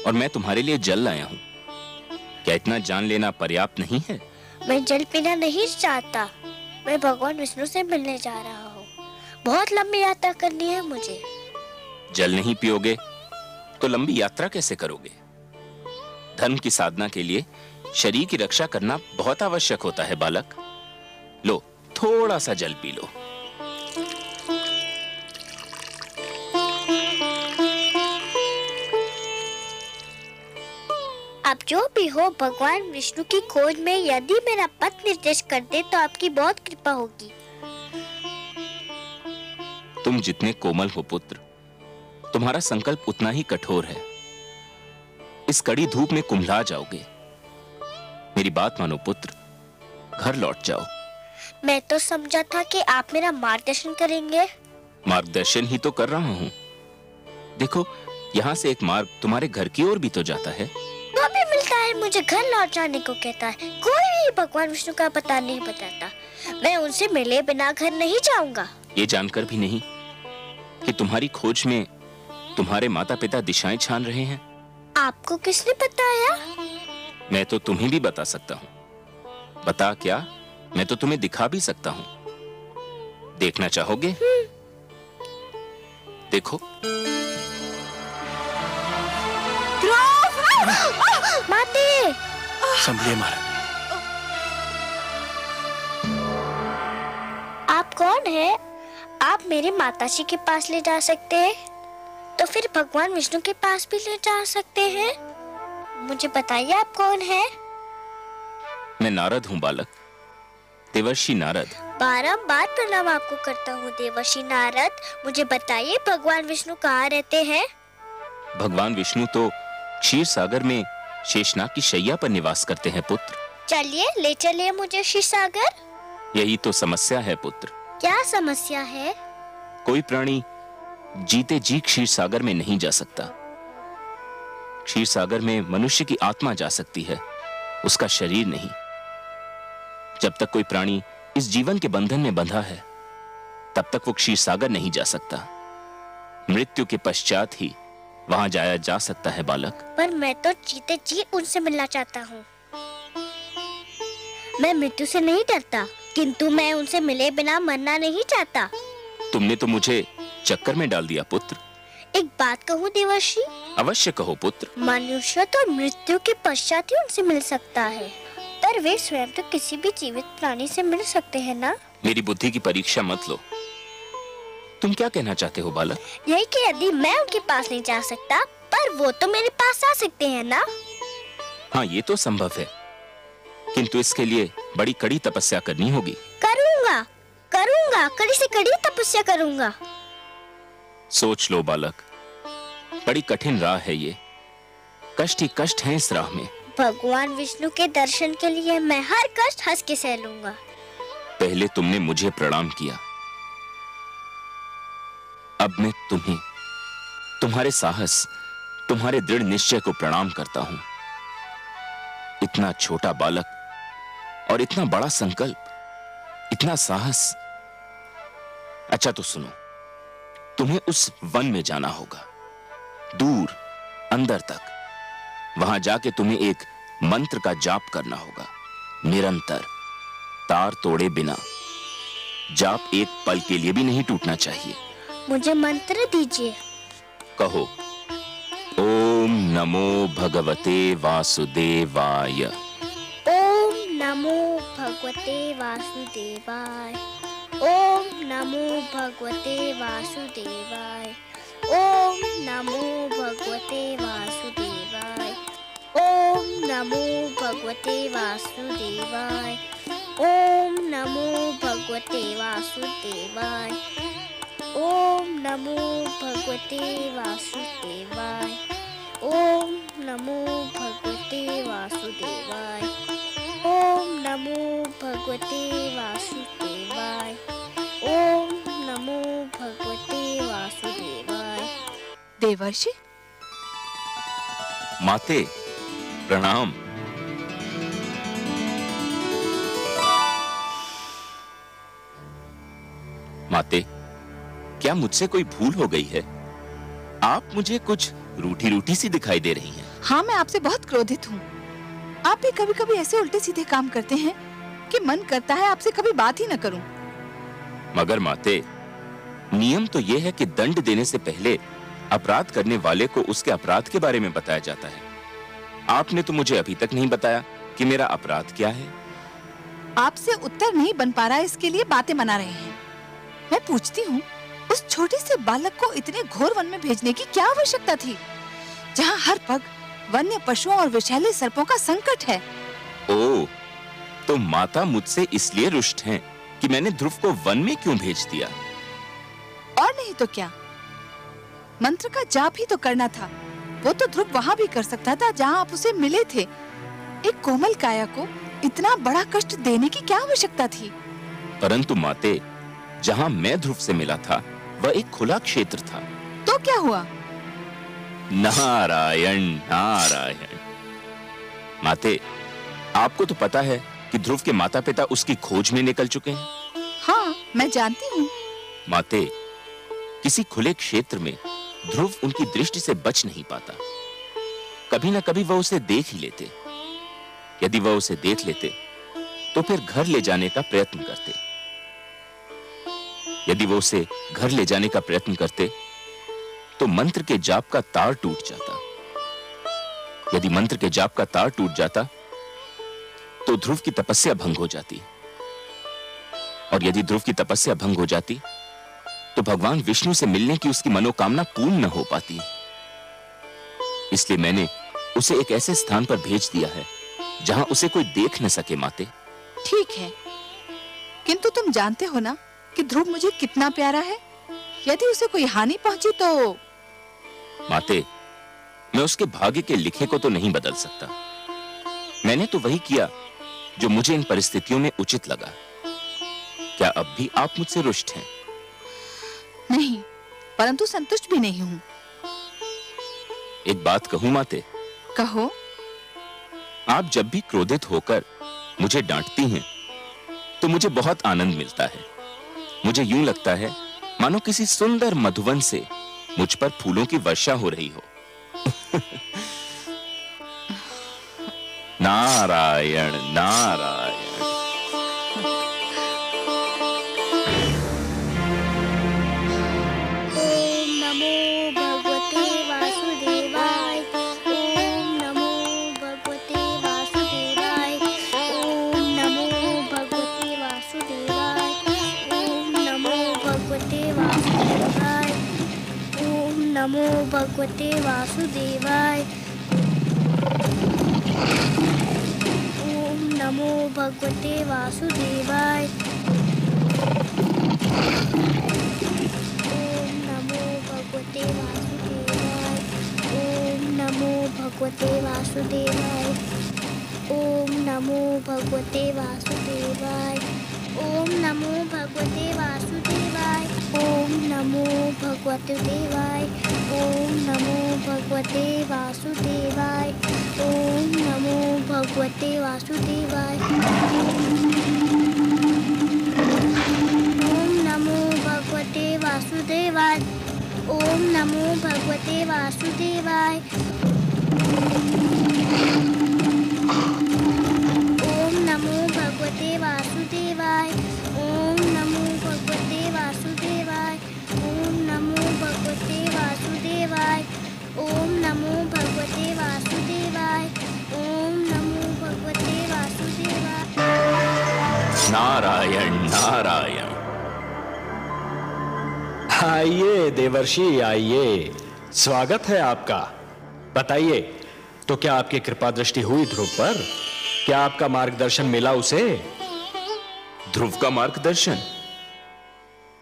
और मैं तुम्हारे लिए जल लाया हूं। क्या इतना जान लेना पर्याप्त नहीं है? मैं जल पीना नहीं चाहता। मैं भगवान विष्णु से मिलने जा रहा हूँ। बहुत लंबी यात्रा करनी है मुझे। जल नहीं पियोगे तो लंबी यात्रा कैसे करोगे? धर्म की साधना के लिए शरीर की रक्षा करना बहुत आवश्यक होता है बालक। लो, थोड़ा सा जल पी लो। आप जो भी हो, भगवान विष्णु की खोज में यदि मेरा पथ निर्देश कर दे तो आपकी बहुत कृपा होगी। तुम जितने कोमल हो पुत्र, तुम्हारा संकल्प उतना ही कठोर है। इस कड़ी धूप में कुम्हला जाओगे। मेरी बात मानो पुत्र, घर लौट जाओ। मैं तो समझा था कि आप मेरा मार्गदर्शन करेंगे। मार्गदर्शन ही तो कर रहा हूँ। देखो, यहाँ से एक मार्ग तुम्हारे घर की ओर भी तो जाता है। वो भी मिलता है, मुझे घर लौट जाने को कहता है। कोई भी भगवान विष्णु का पता नहीं बताता। मैं उनसे मिले बिना घर नहीं जाऊंगा। ये जानकर भी नहीं कि तुम्हारी खोज में तुम्हारे माता पिता दिशाएं छान रहे हैं। आपको किसने बताया? मैं तो तुम्हें भी बता सकता हूँ। बता क्या, मैं तो तुम्हें दिखा भी सकता हूँ। देखना चाहोगे? देखो। माते! संभलिए महाराज। आप कौन है? आप मेरे माताजी के पास ले जा सकते हैं, तो फिर भगवान विष्णु के पास भी ले जा सकते हैं। मुझे बताइए आप कौन है? मैं नारद हूँ बालक, देवर्षि नारद। बारंबार प्रणाम आपको करता हूँ देवर्षि नारद। मुझे बताइए भगवान विष्णु कहाँ रहते हैं? भगवान विष्णु तो क्षीर सागर में शेषनाग की शैया पर निवास करते हैं पुत्र। चलिए, ले चलिए मुझे क्षीर सागर। यही तो समस्या है पुत्र। क्या समस्या है? कोई प्राणी जीते जी क्षीर सागर में नहीं जा सकता। क्षीर सागर में मनुष्य की आत्मा जा सकती है, उसका शरीर नहीं। जब तक कोई प्राणी इस जीवन के बंधन में बंधा है, तब तक वो क्षीर सागर नहीं जा सकता। मृत्यु के पश्चात ही वहां जाया जा सकता है बालक। पर मैं तो जीते जी उनसे मिलना चाहता हूँ। मैं मृत्यु से नहीं डरता, किंतु मैं उनसे मिले बिना मरना नहीं चाहता। तुमने तो मुझे चक्कर में डाल दिया पुत्र। एक बात कहूँ देवर्षि? अवश्य कहो पुत्र। मनुष्य तो मृत्यु के पश्चात ही उनसे मिल सकता है, पर वे स्वयं तो किसी भी जीवित प्राणी से मिल सकते हैं ना? मेरी बुद्धि की परीक्षा मत लो। तुम क्या कहना चाहते हो बालक? यही कि यदि मैं उनके पास नहीं जा सकता, पर वो तो मेरे पास आ सकते हैं ना? हाँ, ये तो संभव है, किंतु इसके लिए बड़ी कड़ी तपस्या करनी होगी। करूंगा, करूंगा, कड़ी से कड़ी तपस्या करूंगा। सोच लो बालक, बड़ी कठिन राह है ये। कष्ट ही कष्ट है इस राह में। भगवान विष्णु के दर्शन के लिए मैं हर कष्ट हंस के सह लूंगा। पहले तुमने मुझे प्रणाम किया, अब मैं तुम्हें, तुम्हारे साहस, तुम्हारे दृढ़ निश्चय को प्रणाम करता हूं। इतना छोटा बालक और इतना बड़ा संकल्प, इतना साहस। अच्छा तो सुनो, तुम्हें उस वन में जाना होगा, दूर अंदर तक। वहां जाके तुम्हें एक मंत्र का जाप करना होगा, निरंतर, तार तोड़े बिना। जाप एक पल के लिए भी नहीं टूटना चाहिए। मुझे मंत्र दीजिए। कहो, ओम नमो भगवते वासुदेवाय। ओम नमो भगवते वासुदेवाय। ओम नमो भगवते वासुदेवाय। ओम नमो भगवते वासुदेवाय। ओम नमो भगवते वासुदेवाय। ओम नमो भगवते वासुदेवाय। ओम नमो भगवते वासुदेवाय। ओम नमो भगवते वासुदेवाय। ओम नमो भगवते वासुदेवाय। ओम नमो भगवते वासुदेवाय। देवर्षि, माते प्रणाम। माते, क्या मुझसे कोई भूल हो गई है? आप मुझे कुछ रूठी रूठी सी दिखाई दे रही हैं। हाँ, मैं आपसे बहुत क्रोधित हूँ। आप भी कभी कभी ऐसे उल्टे सीधे काम करते हैं कि मन करता है आपसे कभी बात ही न करूं। मगर माते, नियम तो यह है कि दंड देने से पहले अपराध करने वाले को उसके अपराध के बारे में बताया जाता है। आपने तो मुझे अभी तक नहीं बताया कि मेरा अपराध क्या है। आपसे उत्तर नहीं बन पा रहा, इसके लिए बातें बना रहे हैं। मैं पूछती हूँ, उस छोटे से बालक को इतने घोर वन में भेजने की क्या आवश्यकता थी, जहाँ हर पग वन्य पशुओं और विषैले सर्पों का संकट है। ओ, तो माता मुझसे इसलिए रुष्ट हैं कि मैंने ध्रुव को वन में क्यों भेज दिया? और नहीं तो क्या, मंत्र का जाप ही तो करना था। वो तो ध्रुव वहां भी कर सकता था जहां आप उसे मिले थे। एक कोमल काया को इतना बड़ा कष्ट देने की क्या आवश्यकता थी? परंतु माते, जहां मैं ध्रुव से मिला था वह एक खुला क्षेत्र था। तो क्या हुआ? नारायण नारायण। माते, आपको तो पता है कि ध्रुव के माता पिता उसकी खोज में निकल चुके हैं। हाँ, मैं जानती हूँ। माते, किसी खुले क्षेत्र में ध्रुव उनकी दृष्टि से बच नहीं पाता। कभी न कभी वह उसे देख ही लेते। यदि वह उसे देख लेते तो फिर घर ले जाने का प्रयत्न करते। यदि वो उसे घर ले जाने का प्रयत्न करते तो मंत्र के जाप का तार टूट जाता। यदि मंत्र के जाप का तार टूट जाता तो ध्रुव की तपस्या भंग हो जाती, और यदि ध्रुव की तपस्या भंग हो जाती तो भगवान विष्णु से मिलने की उसकी मनोकामना पूर्ण न हो पाती। इसलिए मैंने उसे एक ऐसे स्थान पर भेज दिया है जहां उसे कोई देख न सके। माते, ठीक है, किंतु तुम जानते हो ना कि ध्रुव मुझे कितना प्यारा है। यदि उसे कोई हानि पहुंची तो? माते, मैं उसके भाग्य के लिखे को तो नहीं बदल सकता। मैंने तो वही किया जो मुझे इन परिस्थितियों में उचित लगा। क्या अब भी आप मुझसे रुष्ट हैं? नहीं, परंतु संतुष्ट भी नहीं हूं। एक बात कहूं माते? कहो। आप जब भी क्रोधित होकर मुझे डांटती हैं तो मुझे बहुत आनंद मिलता है। मुझे यूं लगता है मानो किसी सुंदर मधुवन से मुझ पर फूलों की वर्षा हो रही हो। नारायण नारायण। ओम नमो भगवते वासुदेवाय। ओम नमो भगवते वासुदेवाय। ओम नमो भगवते वासुदेवाय। ओम नमो भगवते वासुदेवाय। ओम नमो भगवते वासुदेवाय। ओम नमो भगवते वासुदेवाय। ओम नमो भगवते वासुदेवाय। ओम नमो भगवते वासुदेवाय। ओम नमो भगवते वासुदेवाय। ओम नमो भगवते वासुदेवाय। ओम नमो भगवते देवाय। ओम नमो भगवते वासुदेवाय। ओम नमो भगवते वासुदेवाय। ओम नमो भगवते वासुदेवाय। ओम नमो भगवते वासुदेवाय। ओम नमो भगवते वासुदेवाय। ओम नमो भगवते वासुदेवाय। ओम नमो भगवते वासुदेवाय। ओम नमो भगवते वासुदेवाय। ओम नमो भगवते वासुदेवाय। नारायण नारायण। आइए देवर्षि, आइए, स्वागत है आपका। बताइए, तो क्या आपकी कृपा दृष्टि हुई ध्रुव पर? क्या आपका मार्गदर्शन मिला उसे? ध्रुव का मार्गदर्शन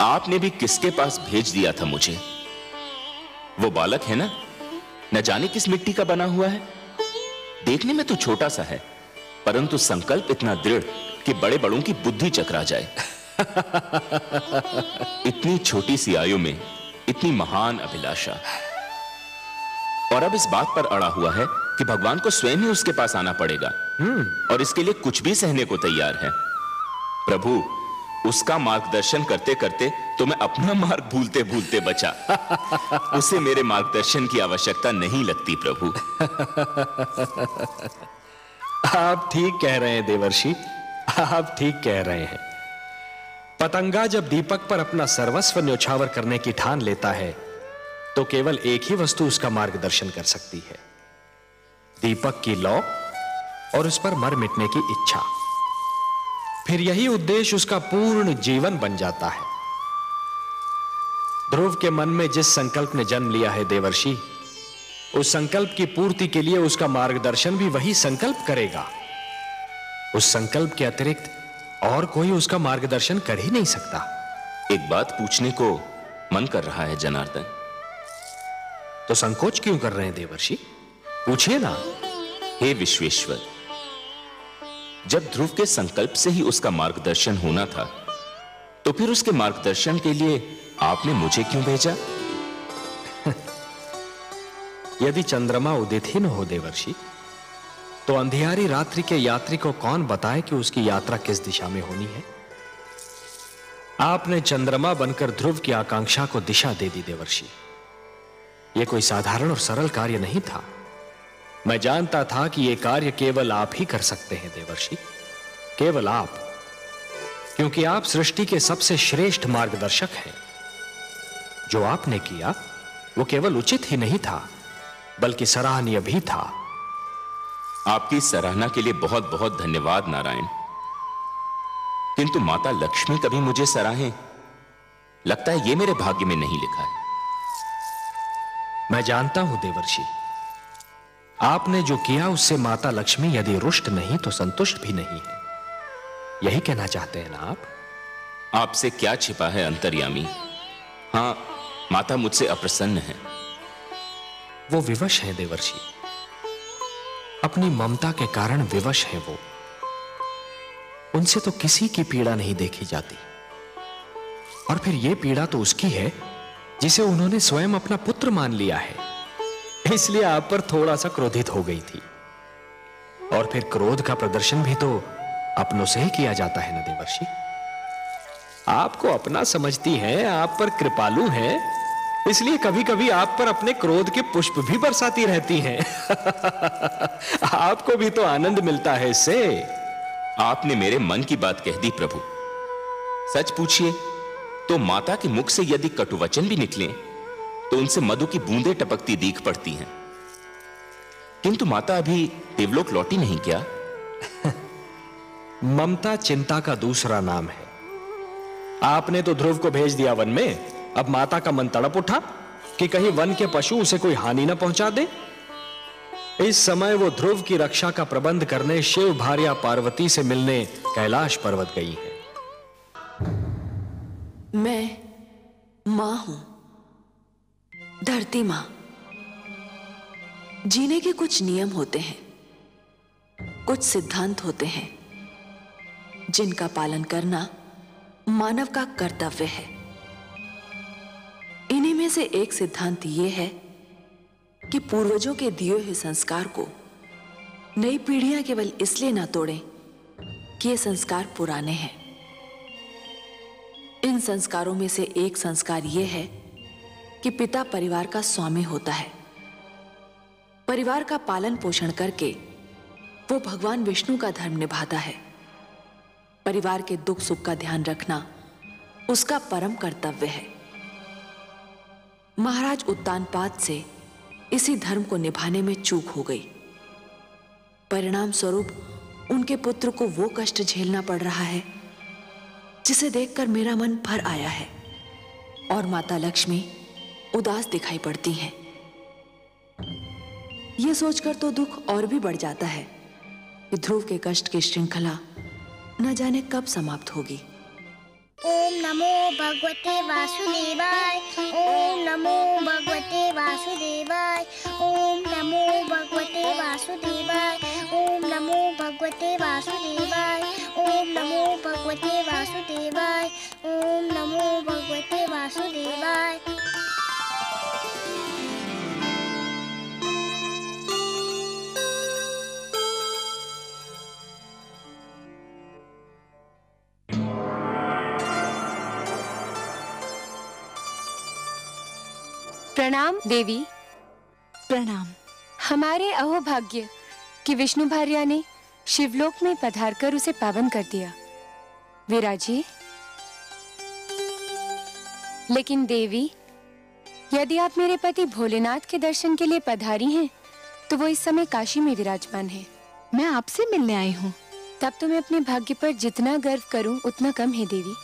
आपने भी किसके पास भेज दिया था मुझे? वो बालक है ना, न जाने किस मिट्टी का बना हुआ है। देखने में तो छोटा सा है, परंतु संकल्प इतना दृढ़ कि बड़े बड़ों की बुद्धि चकरा जाए। इतनी छोटी सी आयु में इतनी महान अभिलाषा, और अब इस बात पर अड़ा हुआ है कि भगवान को स्वयं ही उसके पास आना पड़ेगा, और इसके लिए कुछ भी सहने को तैयार है। प्रभु, उसका मार्गदर्शन करते करते तो मैं अपना मार्ग भूलते भूलते बचा। उसे मेरे मार्गदर्शन की आवश्यकता नहीं लगती प्रभु। आप ठीक कह रहे हैं देवर्षि, आप ठीक कह रहे हैं। पतंगा जब दीपक पर अपना सर्वस्व न्योछावर करने की ठान लेता है तो केवल एक ही वस्तु उसका मार्गदर्शन कर सकती है, दीपक की लौ और उस पर मर मिटने की इच्छा। फिर यही उद्देश्य उसका पूर्ण जीवन बन जाता है। ध्रुव के मन में जिस संकल्प ने जन्म लिया है देवर्षि, उस संकल्प की पूर्ति के लिए उसका मार्गदर्शन भी वही संकल्प करेगा। उस संकल्प के अतिरिक्त और कोई उसका मार्गदर्शन कर ही नहीं सकता। एक बात पूछने को मन कर रहा है जनार्दन। तो संकोच क्यों कर रहे हैं देवर्षि? पूछिए ना। हे विश्वेश्वर, जब ध्रुव के संकल्प से ही उसका मार्गदर्शन होना था, तो फिर उसके मार्गदर्शन के लिए आपने मुझे क्यों भेजा? यदि चंद्रमा उदित ही न हो देवर्षि, तो अंधियारी रात्रि के यात्री को कौन बताए कि उसकी यात्रा किस दिशा में होनी है? आपने चंद्रमा बनकर ध्रुव की आकांक्षा को दिशा दे दी देवर्षि। यह कोई साधारण और सरल कार्य नहीं था। मैं जानता था कि यह कार्य केवल आप ही कर सकते हैं देवर्षि, केवल आप, क्योंकि आप सृष्टि के सबसे श्रेष्ठ मार्गदर्शक हैं। जो आपने किया वो केवल उचित ही नहीं था, बल्कि सराहनीय भी था। आपकी सराहना के लिए बहुत बहुत धन्यवाद नारायण। किंतु माता लक्ष्मी कभी मुझे सराहें, लगता है यह मेरे भाग्य में नहीं लिखा है। मैं जानता हूं देवर्षि, आपने जो किया उससे माता लक्ष्मी यदि रुष्ट नहीं तो संतुष्ट भी नहीं है। यही कहना चाहते हैं ना आप? आपसे क्या छिपा है अंतर्यामी। हां, माता मुझसे अप्रसन्न है। वो विवश है देवर्षि, अपनी ममता के कारण विवश है वो। उनसे तो किसी की पीड़ा नहीं देखी जाती, और फिर यह पीड़ा तो उसकी है जिसे उन्होंने स्वयं अपना पुत्र मान लिया है। इसलिए आप पर थोड़ा सा क्रोधित हो गई थी। और फिर क्रोध का प्रदर्शन भी तो अपनों से ही किया जाता है ना देवर्षि। आपको अपना समझती हैं, आप पर कृपालु हैं, इसलिए कभी कभी आप पर अपने क्रोध के पुष्प भी बरसाती रहती हैं। आपको भी तो आनंद मिलता है इससे। आपने मेरे मन की बात कह दी प्रभु। सच पूछिए तो माता के मुख से यदि कटुवचन भी निकले तो उनसे मधु की बूंदें टपकती दीख पड़ती हैं। किंतु माता अभी देवलोक लौटी नहीं क्या? ममता चिंता का दूसरा नाम है। आपने तो ध्रुव को भेज दिया वन में, अब माता का मन तड़प उठा कि कहीं वन के पशु उसे कोई हानि न पहुंचा दे। इस समय वो ध्रुव की रक्षा का प्रबंध करने शिव भार्या पार्वती से मिलने कैलाश पर्वत गई है। मैं मां हूं, धरती मां। जीने के कुछ नियम होते हैं, कुछ सिद्धांत होते हैं जिनका पालन करना मानव का कर्तव्य है। इन्हीं में से एक सिद्धांत यह है कि पूर्वजों के दिए हुए संस्कार को नई पीढ़ियां केवल इसलिए ना तोड़ें कि ये संस्कार पुराने हैं। इन संस्कारों में से एक संस्कार यह है कि पिता परिवार का स्वामी होता है। परिवार का पालन पोषण करके वो भगवान विष्णु का धर्म निभाता है। परिवार के दुख सुख का ध्यान रखना उसका परम कर्तव्य है। महाराज उत्तानपाद से इसी धर्म को निभाने में चूक हो गई। परिणाम स्वरूप उनके पुत्र को वो कष्ट झेलना पड़ रहा है जिसे देखकर मेरा मन भर आया है, और माता लक्ष्मी उदास दिखाई पड़ती हैं। यह सोचकर तो दुख और भी बढ़ जाता है कि ध्रुव के कष्ट की श्रृंखला न जाने कब समाप्त होगी। ओम नमो भगवते वासुदेवाय। ओम नमो भगवते वासुदेवाय। ओम नमो भगवते वासुदेवाय। ओम नमो भगवते वासुदेवाय। ओम नमो भगवते वासुदेवाय। ओम नमो भगवते वासुदेवाय। प्रणाम देवी। प्रणाम। हमारे अहोभाग्य कि विष्णु भार्या ने शिवलोक में पधारकर उसे पावन कर दिया। विराजिए। लेकिन देवी, यदि आप मेरे पति भोलेनाथ के दर्शन के लिए पधारी हैं, तो वो इस समय काशी में विराजमान है। मैं आपसे मिलने आई हूँ। तब तो मैं अपने भाग्य पर जितना गर्व करूं उतना कम है देवी।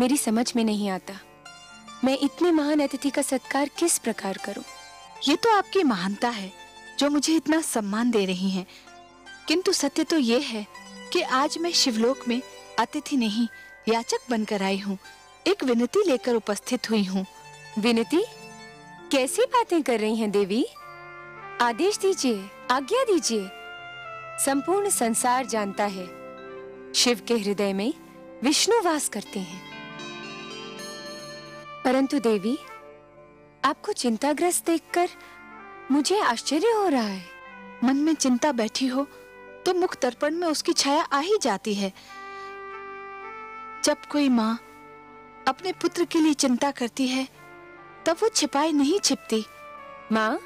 मेरी समझ में नहीं आता मैं इतने महान अतिथि का सत्कार किस प्रकार करूं। ये तो आपकी महानता है जो मुझे इतना सम्मान दे रही हैं, किंतु सत्य तो ये है कि आज मैं शिवलोक में अतिथि नहीं याचक बनकर आई हूँ। एक विनती लेकर उपस्थित हुई हूँ। विनती? कैसी बातें कर रही हैं देवी? आदेश दीजिए, आज्ञा दीजिए। संपूर्ण संसार जानता है शिव के हृदय में विष्णु वास करते हैं, परंतु देवी आपको चिंताग्रस्त देखकर मुझे आश्चर्य हो रहा है। मन में चिंता बैठी हो तो मुख दर्पण में उसकी छाया आ ही जाती है। जब कोई माँ अपने पुत्र के लिए चिंता करती है तब वो छिपाई नहीं छिपती। माँ,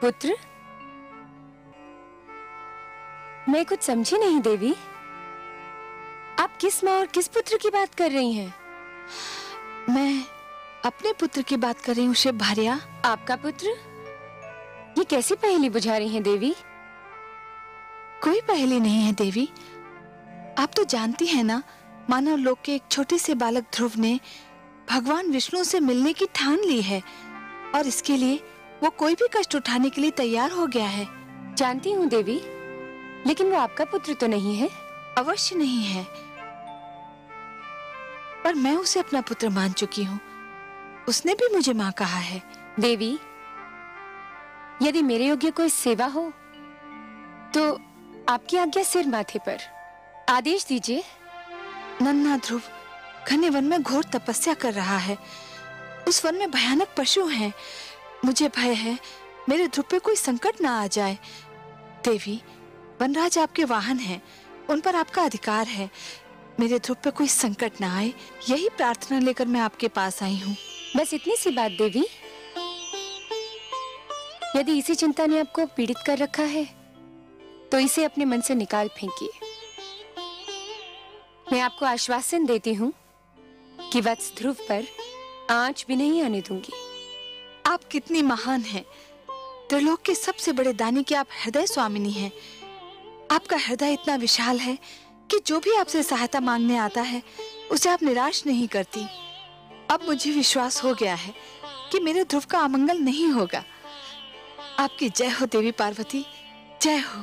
पुत्र? मैं कुछ समझी नहीं देवी। आप किस माँ और किस पुत्र की बात कर रही हैं? मैं अपने पुत्र की बात कर रही हूँ शिव भार्या। आपका पुत्र? ये कैसी पहेली बुझा रही हैं देवी? कोई पहेली नहीं है देवी। आप तो जानती हैं ना, मानव लोक के एक छोटे से बालक ध्रुव ने भगवान विष्णु से मिलने की ठान ली है और इसके लिए वो कोई भी कष्ट उठाने के लिए तैयार हो गया है। जानती हूँ देवी, लेकिन वो आपका पुत्र तो नहीं है। अवश्य नहीं है, पर मैं उसे अपना पुत्र मान चुकी हूँ। उसने भी मुझे माँ कहा है। देवी, यदि मेरे योग्य कोई सेवा हो तो आपकी आज्ञा सिर माथे पर। आदेश दीजिए। नन्हा ध्रुव घने वन में घोर तपस्या कर रहा है। उस वन में भयानक पशु हैं। मुझे भय है मेरे ध्रुव पे कोई संकट ना आ जाए। देवी, वनराज आपके वाहन हैं, उन पर आपका अधिकार है। मेरे ध्रुव पे कोई संकट ना आए, यही प्रार्थना लेकर मैं आपके पास आई हूँ। बस इतनी सी बात देवी। यदि इसी चिंता ने आपको पीड़ित कर रखा है तो इसे अपने मन से निकाल फेंकिए। मैं आपको आश्वासन देती हूँ कि वत्स ध्रुव पर आंच भी नहीं आने दूंगी। आप कितनी महान हैं। त्रिलोक के सबसे बड़े दानी की आप हृदय स्वामिनी हैं। आपका हृदय इतना विशाल है कि जो भी आपसे सहायता मांगने आता है उसे आप निराश नहीं करती। अब मुझे विश्वास हो गया है कि मेरे ध्रुव का अमंगल नहीं होगा। आपकी जय हो देवी पार्वती, जय हो।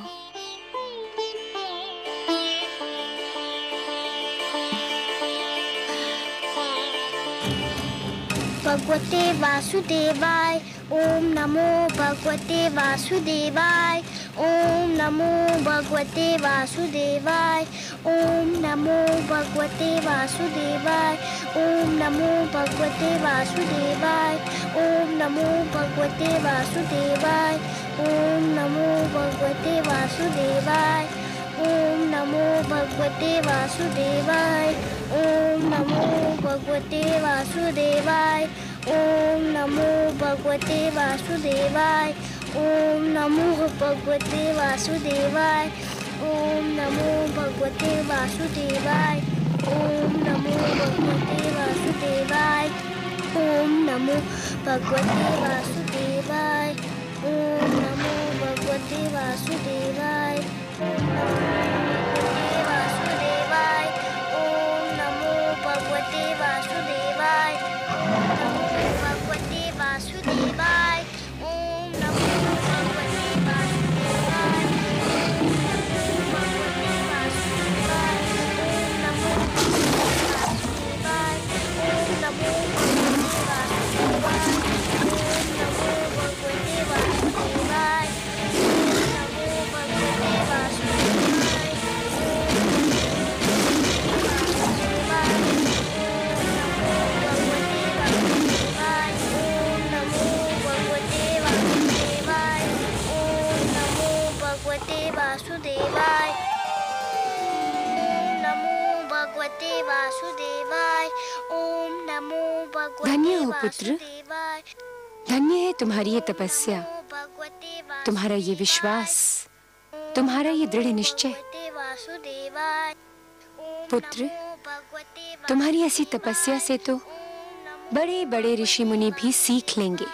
भगवते वासुदेवाय। ओम नमो भगवते वासुदेवाय। ओम नमो भगवते वासुदेवाय। ओम नमो भगवते वासुदेवाय। ओम नमो भगवते वासुदेवाय। ओम नमो भगवते वासुदेवाय। ओम नमो भगवते वासुदेवाय। ओम नमो भगवते वासुदेवाय। ओम नमो भगवते वासुदेवाय। ओम नमो भगवते वासुदेवाय। ओम नमो भगवते वासुदेवाय। ओम नमो भगवते वासुदेवाय। ओम नमो भगवते वासुदेवाय। ओम नमो भगवते वासुदेवाय। ओम नमो भगवते वासुदेवाय। वासुदेवाय। ओम नमो भगवते वासुदेवाय। भगवते वासुदेवाय। ओम नमो भगवते वासुदेवाय। भगवते वासुदेवाय। ओम नमो वासुदेवाय। ओम नमो भगवते वासुदेवाय। ओम नमो भगवते वासुदेवाय। वासुदेवाय। ओम नमो भगवते वासुदेवाय। ओम नमो भगवते धन्य हो पुत्र, वासुदेवाय। धन्य है तुम्हारी ये तपस्या, तुम्हारा ये विश्वास, तुम्हारा ये दृढ़ निश्चय। पुत्र, तुम्हारी ऐसी तपस्या से तो बड़े बड़े ऋषि मुनि भी सीख लेंगे।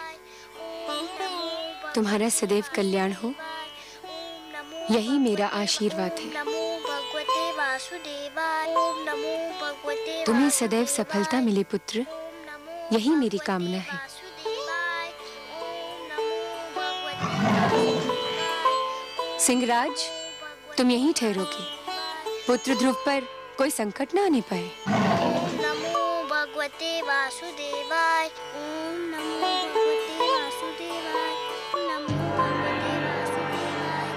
तुम्हारा सदैव कल्याण हो, यही मेरा आशीर्वाद है। तुम्हें सदैव सफलता मिले पुत्र, यही मेरी कामना है। सिंहराज, तुम यहीं ठहरोगे, पुत्र ध्रुव पर कोई संकट न आने पाए। नमो भगवते वासुदेवाय। ओम नमो भगवते वासुदेवाय। नमो भगवते वासुदेवाय।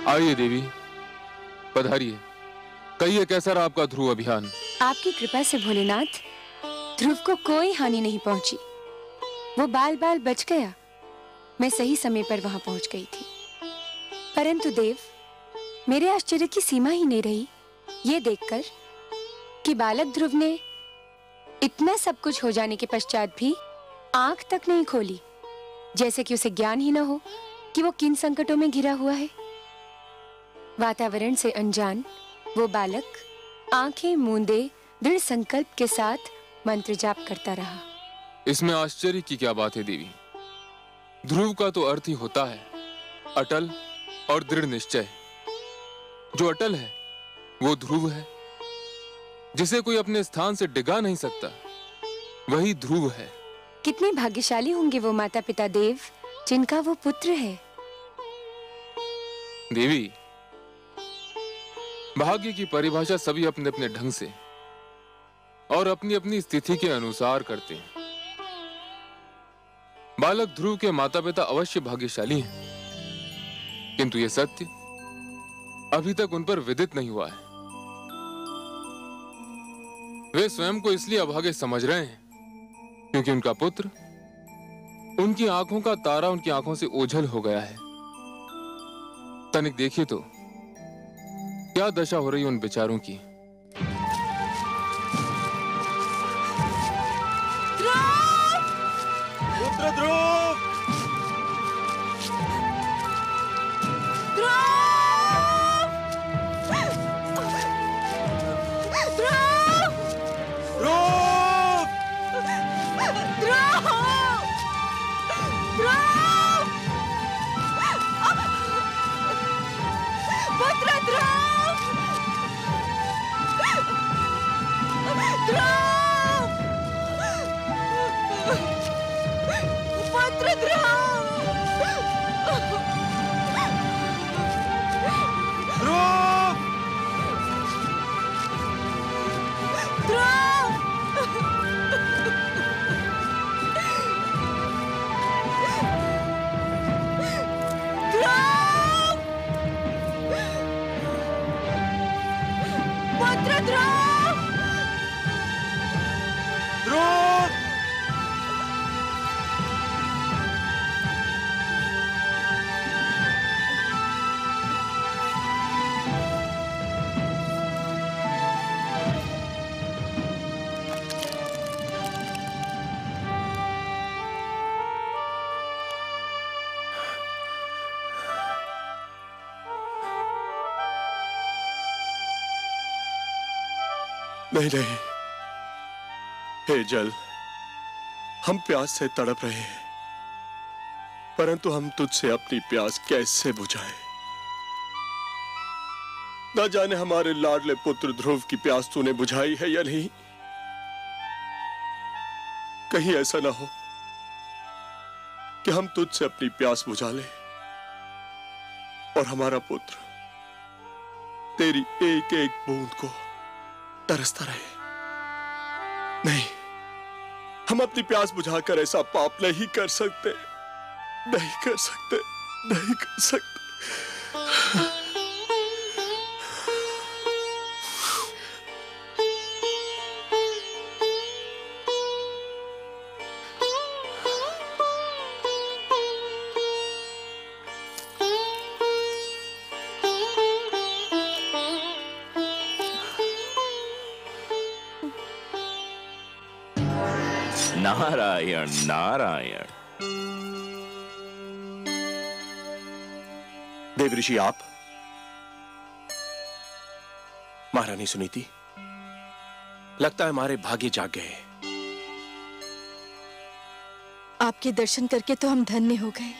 आइए देवी, पधारिए। कहिए कैसा रहा आपका ध्रुव अभियान? आपकी कृपा से भोलेनाथ, ध्रुव को कोई हानि नहीं पहुंची। वो बाल बाल बच गया। मैं सही समय पर वहां पहुंच गई थी। परंतु देव, मेरे आश्चर्य की सीमा ही नहीं रही ये देखकर कि बालक ध्रुव ने इतना सब कुछ हो जाने के पश्चात भी आंख तक नहीं खोली, जैसे कि उसे ज्ञान ही न हो कि वो किन संकटों में घिरा हुआ है। वातावरण से अनजान वो बालक आंखें मूंदे दृढ़ संकल्प के साथ मंत्र जाप करता रहा। इसमें आश्चर्य की क्या बात है देवी? ध्रुव का तो अर्थ ही होता है अटल और दृढ़ निश्चय। जो अटल है वो ध्रुव है, जिसे कोई अपने स्थान से डिगा नहीं सकता, वही ध्रुव है। कितने भाग्यशाली होंगे वो माता पिता देव जिनका वो पुत्र है। देवी, भाग्य की परिभाषा सभी अपने अपने ढंग से और अपनी अपनी स्थिति के अनुसार करते हैं। बालक ध्रुव के माता पिता अवश्य भाग्यशाली हैं, किंतु यह सत्य अभी तक उन पर विदित नहीं हुआ है। वे स्वयं को इसलिए अभागे समझ रहे हैं क्योंकि उनका पुत्र, उनकी आंखों का तारा उनकी आंखों से ओझल हो गया है। तनिक देखिए तो क्या दशा हो रही है उन बेचारों की। पुत्र ध्रुव! नहीं नहीं, हे जल, हम प्यास से तड़प रहे हैं, परंतु हम तुझसे अपनी प्यास कैसे बुझाएं? न जाने हमारे लाडले पुत्र ध्रुव की प्यास तूने बुझाई है या नहीं। कहीं ऐसा ना हो कि हम तुझसे अपनी प्यास बुझा लें और हमारा पुत्र तेरी एक एक बूंद को तरसता रहे। नहीं, हम अपनी प्यास बुझाकर ऐसा पाप नहीं कर सकते, नहीं कर सकते, नहीं कर सकते। नारायण नारायण। देव ऋषि, आप महारानी सुनीति, लगता है हमारे भाग्य जाग गए। आपके दर्शन करके तो हम धन्य हो गए।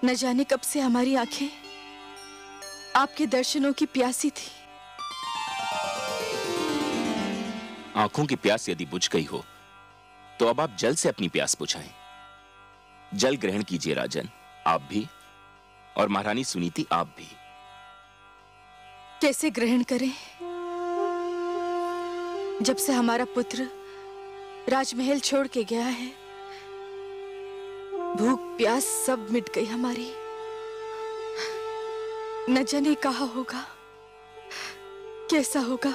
न जाने कब से हमारी आंखें आपके दर्शनों की प्यासी थी। आंखों की प्यास यदि बुझ गई हो तो अब आप जल से अपनी प्यास बुझाएं। जल ग्रहण कीजिए राजन, आप भी, और महारानी सुनीति आप भी। कैसे ग्रहण करें? जब से हमारा पुत्र राजमहल छोड़ के गया है, भूख प्यास सब मिट गई हमारी। न जाने कहाँ होगा, कैसा होगा,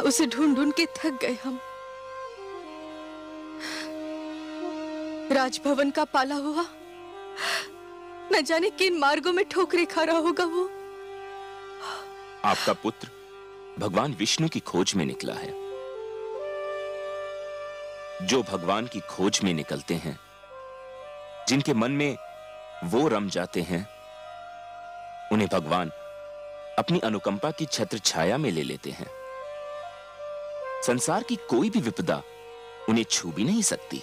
उसे ढूंढ ढूंढ के थक गए हम। राजभवन का पाला हुआ, न जाने किन मार्गों में ठोकरें खा रहा होगा वो। आपका पुत्र भगवान विष्णु की खोज में निकला है। जो भगवान की खोज में निकलते हैं, जिनके मन में वो रम जाते हैं, उन्हें भगवान अपनी अनुकंपा की छत्र छाया में ले लेते हैं। संसार की कोई भी विपदा उन्हें छू भी नहीं सकती।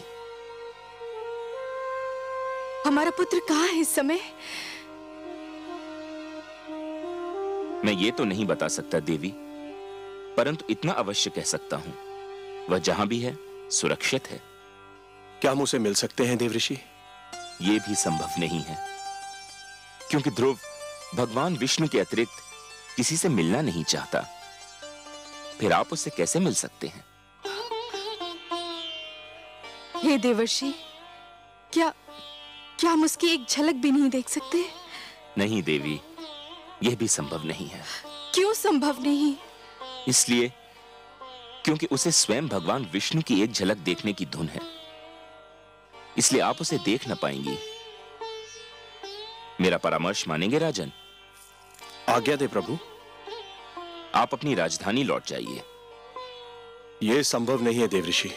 हमारा पुत्र कहाँ है इस समय? मैं ये तो नहीं बता सकता देवी, परंतु इतना अवश्य कह सकता हूं, वह जहां भी है सुरक्षित है। क्या हम उसे मिल सकते हैं देवऋषि? यह भी संभव नहीं है, क्योंकि ध्रुव भगवान विष्णु के अतिरिक्त किसी से मिलना नहीं चाहता। फिर आप उससे कैसे मिल सकते हैं? हे देवर्षि, क्या हम उसकी एक झलक भी नहीं देख सकते? नहीं देवी, यह भी संभव नहीं है। क्यों संभव नहीं? इसलिए क्योंकि उसे स्वयं भगवान विष्णु की एक झलक देखने की धुन है, इसलिए आप उसे देख न पाएंगी। मेरा परामर्श मानेंगे राजन? आज्ञा दे प्रभु। आप अपनी राजधानी लौट जाइए। यह संभव नहीं है देवऋषि।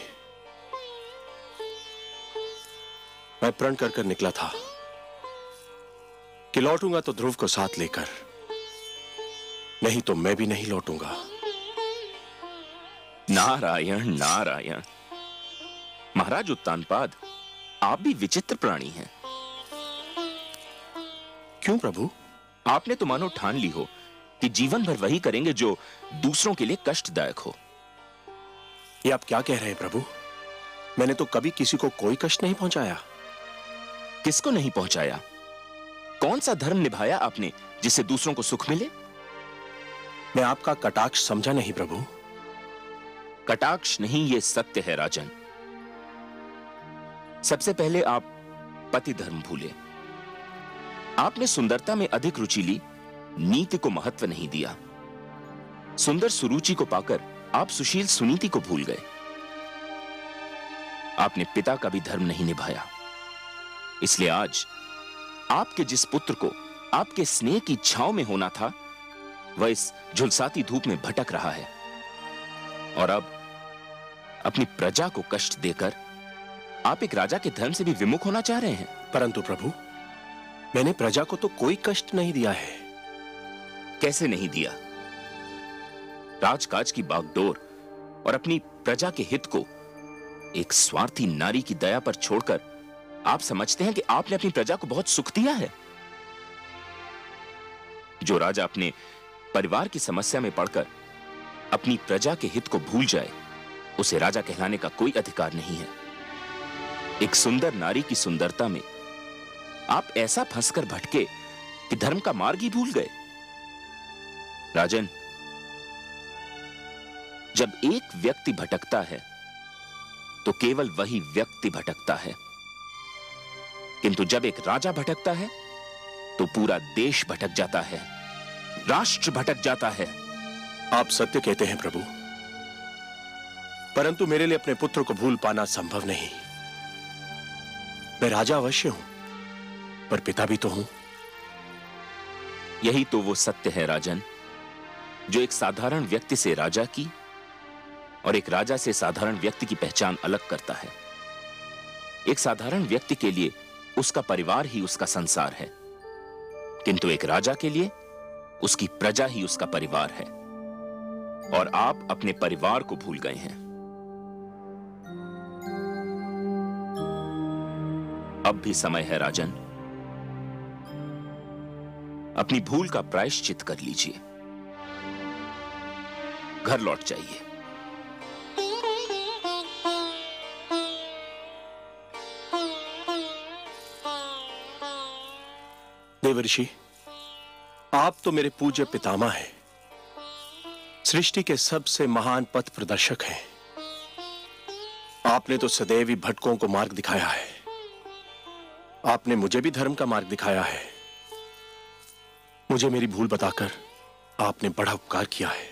मैं प्रण कर कर निकला था कि लौटूंगा तो ध्रुव को साथ लेकर, नहीं तो मैं भी नहीं लौटूंगा। नारायण नारायण। महाराज उत्तानपाद, आप भी विचित्र प्राणी हैं। क्यों प्रभु? आपने तो मानो ठान ली हो कि जीवन भर वही करेंगे जो दूसरों के लिए कष्टदायक हो। ये आप क्या कह रहे हैं प्रभु? मैंने तो कभी किसी को कोई कष्ट नहीं पहुंचाया। किसको नहीं पहुंचाया? कौन सा धर्म निभाया आपने जिससे दूसरों को सुख मिले? मैं आपका कटाक्ष समझा नहीं प्रभु। कटाक्ष नहीं, ये सत्य है राजन। सबसे पहले आप पति धर्म भूले। आपने सुंदरता में अधिक रुचि ली, नीति को महत्व नहीं दिया। सुंदर सुरुचि को पाकर आप सुशील सुनीति को भूल गए। आपने पिता का भी धर्म नहीं निभाया, इसलिए आज आपके जिस पुत्र को आपके स्नेह की छांव में होना था, वह इस झुलसाती धूप में भटक रहा है। और अब अपनी प्रजा को कष्ट देकर आप एक राजा के धर्म से भी विमुख होना चाह रहे हैं। परंतु प्रभु, मैंने प्रजा को तो कोई कष्ट नहीं दिया है। कैसे नहीं दिया? राजकाज की बागडोर और अपनी प्रजा के हित को एक स्वार्थी नारी की दया पर छोड़कर आप समझते हैं कि आपने अपनी प्रजा को बहुत सुख दिया है। जो राजा अपने परिवार की समस्या में पड़कर अपनी प्रजा के हित को भूल जाए, उसे राजा कहलाने का कोई अधिकार नहीं है। एक सुंदर नारी की सुंदरता में आप ऐसा फंसकर भटके कि धर्म का मार्ग ही भूल गए। राजन, जब एक व्यक्ति भटकता है तो केवल वही व्यक्ति भटकता है, किंतु जब एक राजा भटकता है तो पूरा देश भटक जाता है, राष्ट्र भटक जाता है। आप सत्य कहते हैं प्रभु, परंतु मेरे लिए अपने पुत्र को भूल पाना संभव नहीं। मैं राजा अवश्य हूं, पर पिता भी तो हूं। यही तो वो सत्य है राजन, जो एक साधारण व्यक्ति से राजा की और एक राजा से साधारण व्यक्ति की पहचान अलग करता है। एक साधारण व्यक्ति के लिए उसका परिवार ही उसका संसार है, किंतु एक राजा के लिए उसकी प्रजा ही उसका परिवार है, और आप अपने परिवार को भूल गए हैं। अब भी समय है राजन, अपनी भूल का प्रायश्चित कर लीजिए, घर लौट जाइए। देवर्षि, आप तो मेरे पूज्य पितामह हैं, सृष्टि के सबसे महान पथ प्रदर्शक हैं। आपने तो सदैव ही भटकों को मार्ग दिखाया है। आपने मुझे भी धर्म का मार्ग दिखाया है। मुझे मेरी भूल बताकर आपने बड़ा उपकार किया है।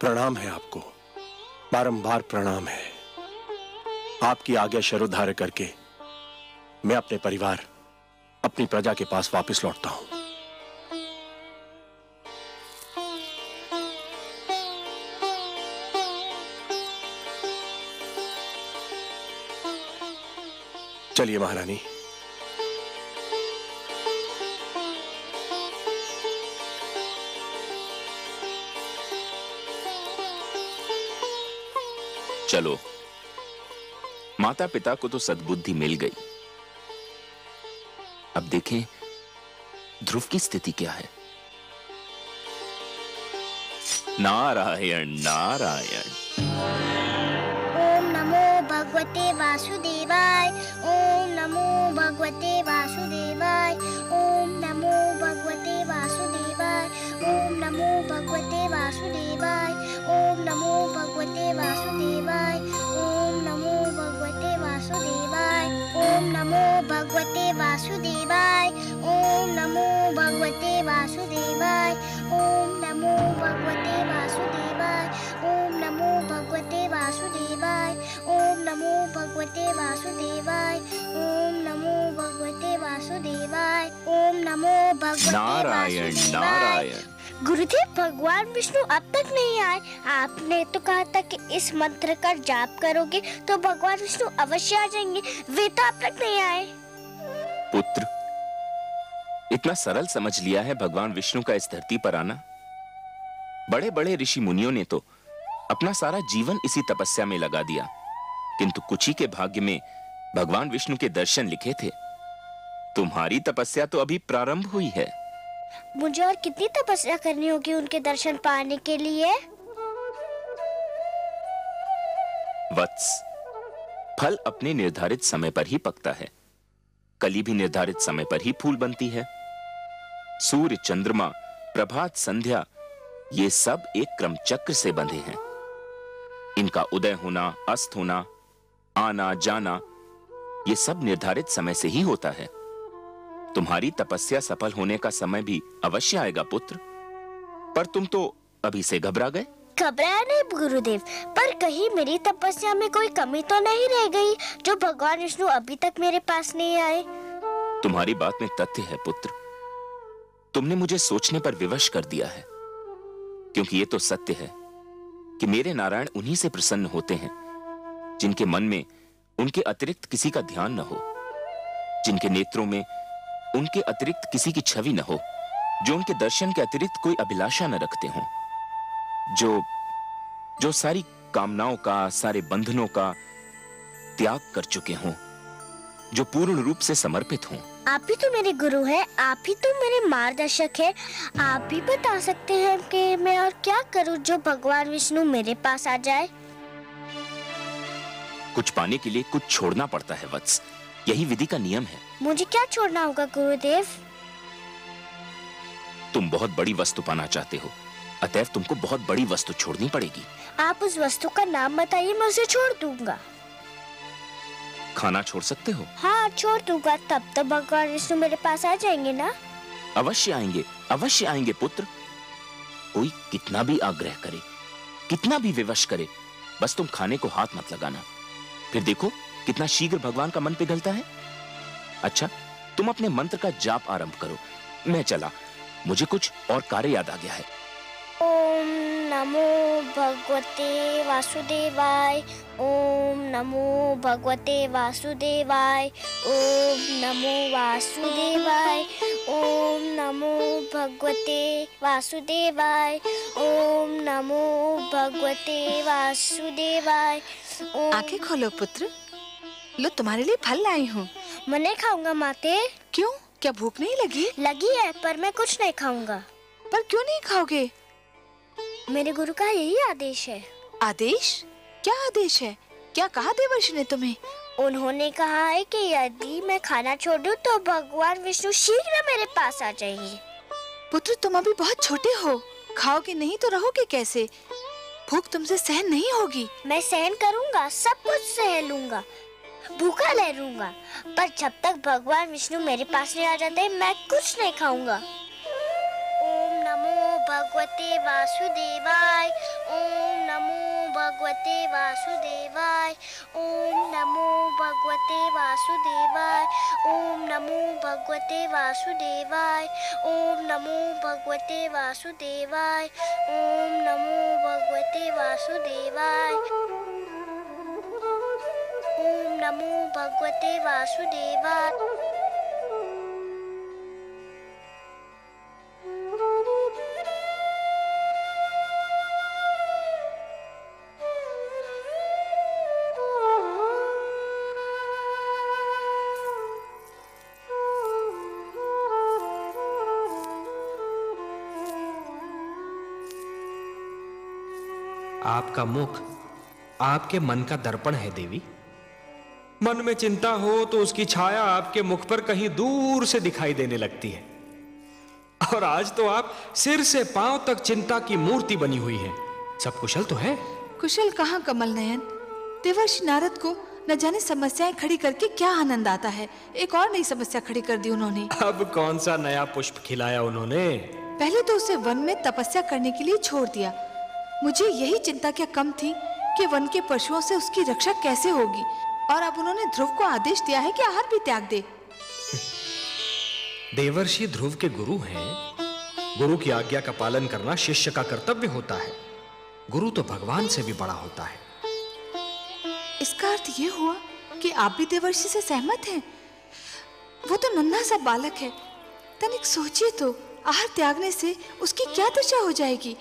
प्रणाम है आपको, बारंबार प्रणाम है। आपकी आज्ञा शरोधार्य करके मैं अपने परिवार, अपनी प्रजा के पास वापस लौटता हूं। चलिए महारानी। चलो, माता पिता को तो सद्बुद्धि मिल गई, अब देखें ध्रुव की स्थिति क्या है। नारायण नारायण। ओम नमो भगवते वासुदेवाय। ओम नमो भगवते वासुदेवाय। ओम नमो भगवते वासुदेवाय। ओम नमो भगवते वासुदेवाय। ओम नमो भगवते वासुदेवाय। ओम नमो भगवते वासुदेवाय। ओम नमो भगवते वासुदेवाय। ओम नमो भगवते वासुदेवाय। ओम नमो भगवते वासुदेवाय। ओम नमो भगवते वासुदेवाय। ओम नमो भगवते वासुदेवाय। ओम नमो भगवते वासुदेवाय। ओम नमो भगवते नारायण नारायण। गुरुदेव, भगवान विष्णु अब तक नहीं आए। आपने तो कहा था कि इस मंत्र का जाप करोगे तो भगवान विष्णु अवश्य आ जाएंगे। वे तो अब तक नहीं आए। पुत्र, इतना सरल समझ लिया है भगवान विष्णु का इस धरती पर आना? बड़े बड़े ऋषि मुनियों ने तो अपना सारा जीवन इसी तपस्या में लगा दिया, किंतु कुछ ही के भाग्य में भगवान विष्णु के दर्शन लिखे थे। तुम्हारी तपस्या तो अभी प्रारंभ हुई है। मुझे और कितनी तपस्या करनी होगी उनके दर्शन पाने के लिए? वत्स, फल अपने निर्धारित समय पर ही पकता है। कली भी निर्धारित समय पर ही फूल बनती है। सूर्य, चंद्रमा, प्रभात, संध्या, ये सब एक क्रम चक्र से बंधे हैं। इनका उदय होना, अस्त होना, आना जाना, ये सब निर्धारित समय से ही होता है। तुम्हारी तपस्या सफल होने का समय भी अवश्य आएगा पुत्र, पर तुम तो अभी से घबरा गए। घबराया नहीं गुरुदेव, पर कहीं मेरी तपस्या में कोई कमी तो नहीं रह गई जो भगवान विष्णु अभी तक मेरे पास नहीं आए? तुम्हारी बात में तथ्य है पुत्र। तुमने मुझे सोचने पर विवश कर दिया है, क्योंकि ये तो सत्य है कि मेरे नारायण उन्हीं से प्रसन्न होते हैं जिनके मन में उनके अतिरिक्त किसी का ध्यान न हो, जिनके नेत्रों में उनके अतिरिक्त किसी की छवि न हो, जो उनके दर्शन के अतिरिक्त कोई अभिलाषा न रखते हों, जो सारी कामनाओं का, सारे बंधनों का त्याग कर चुके हों, जो पूर्ण रूप से समर्पित हों। आप ही तो मेरे गुरु हैं, आप ही तो मेरे मार्गदर्शक हैं। आप भी बता सकते हैं कि मैं और क्या करूं जो भगवान विष्णु मेरे पास आ जाए? कुछ पाने के लिए कुछ छोड़ना पड़ता है वत्स, यही विधि का नियम है। मुझे क्या छोड़ना होगा गुरुदेव? तुम बहुत बड़ी वस्तु पाना चाहते हो, अतएव तुमको बहुत बड़ी वस्तु छोड़नी पड़ेगी। आप उस वस्तु का नाम बताइए, मैं उसे छोड़ दूंगा। खाना छोड़ सकते हो? हाँ, छोड़ दूंगा। तब तो भगवान विष्णु मेरे पास आ जाएंगे ना? अवश्य आएंगे, अवश्य आएंगे पुत्र। कोई कितना भी आग्रह करे, कितना भी विवश करे, बस तुम खाने को हाथ मत लगाना। फिर देखो कितना शीघ्र भगवान का मन पिघलता है। अच्छा, तुम अपने मंत्र का जाप आरंभ करो, मैं चला, मुझे कुछ और कार्य याद आ गया है। ओम नमो भगवते वासुदेवाय। ओम नमो भगवते वासुदेवाय। ओम नमो वासुदेवाय। ओम नमो भगवते वासुदेवाय। ओम नमो भगवते वासुदेवाय। आंखें खोलो पुत्र, लो तुम्हारे लिए फल लाई हूँ। मैं नहीं खाऊंगा माते। क्यों, क्या भूख नहीं लगी? लगी है, पर मैं कुछ नहीं खाऊंगा। पर क्यों नहीं खाओगे? मेरे गुरु का यही आदेश है। आदेश? क्या आदेश है? क्या कहा देवर्षि ने तुम्हें? उन्होंने कहा है कि यदि मैं खाना छोड़ दूं तो भगवान विष्णु शीघ्र मेरे पास आ जाएंगे। पुत्र तुम अभी बहुत छोटे हो, खाओगे नहीं तो रहोगे कैसे? भूख तुमसे सहन नहीं होगी। मैं सहन करूंगा, सब कुछ सहन लूंगा, भूखा रह लूंगा, पर जब तक भगवान विष्णु मेरे पास नहीं आ जाते मैं कुछ नहीं खाऊंगा। ओम नमो भगवते वासुदेवाय। ओम नमो भगवते वासुदेवाय। ओम नमो भगवते वासुदेवाय। ओम नमो भगवते वासुदेवाय। ओम नमो भगवते वासुदेवाय। ओम नमो भगवते वासुदेवाय। ओम नमो भगवते वासुदेवाय। आपका मुख आपके मन का दर्पण है देवी। मन में चिंता हो तो उसकी छाया आपके मुख पर कहीं दूर से दिखाई देने लगती है। और आज तो आप सिर से पांव तक चिंता की मूर्ति बनी हुई हैं। सब कुशल तो है? कुशल कहाँ कमल नयन, देवर्षि नारद को न जाने समस्याएं खड़ी करके क्या आनंद आता है। एक और नई समस्या खड़ी कर दी उन्होंने। अब कौन सा नया पुष्प खिलाया उन्होंने? पहले तो उसे वन में तपस्या करने के लिए छोड़ दिया। मुझे यही चिंता क्या कम थी कि वन के पशुओं से उसकी रक्षा कैसे होगी। और अब उन्होंने ध्रुव को आदेश दिया है कि आहार भी त्याग दे। देवर्षि ध्रुव के गुरु हैं। गुरु की आज्ञा का पालन करना शिष्य का कर्तव्य होता है। गुरु तो भगवान से भी बड़ा होता है। इसका अर्थ ये हुआ कि आप भी देवर्षि से सहमत हैं? वो तो नन्हा सा बालक है, तनिक सोचिए तो, आहार त्यागने से उसकी क्या दशा हो जाएगी।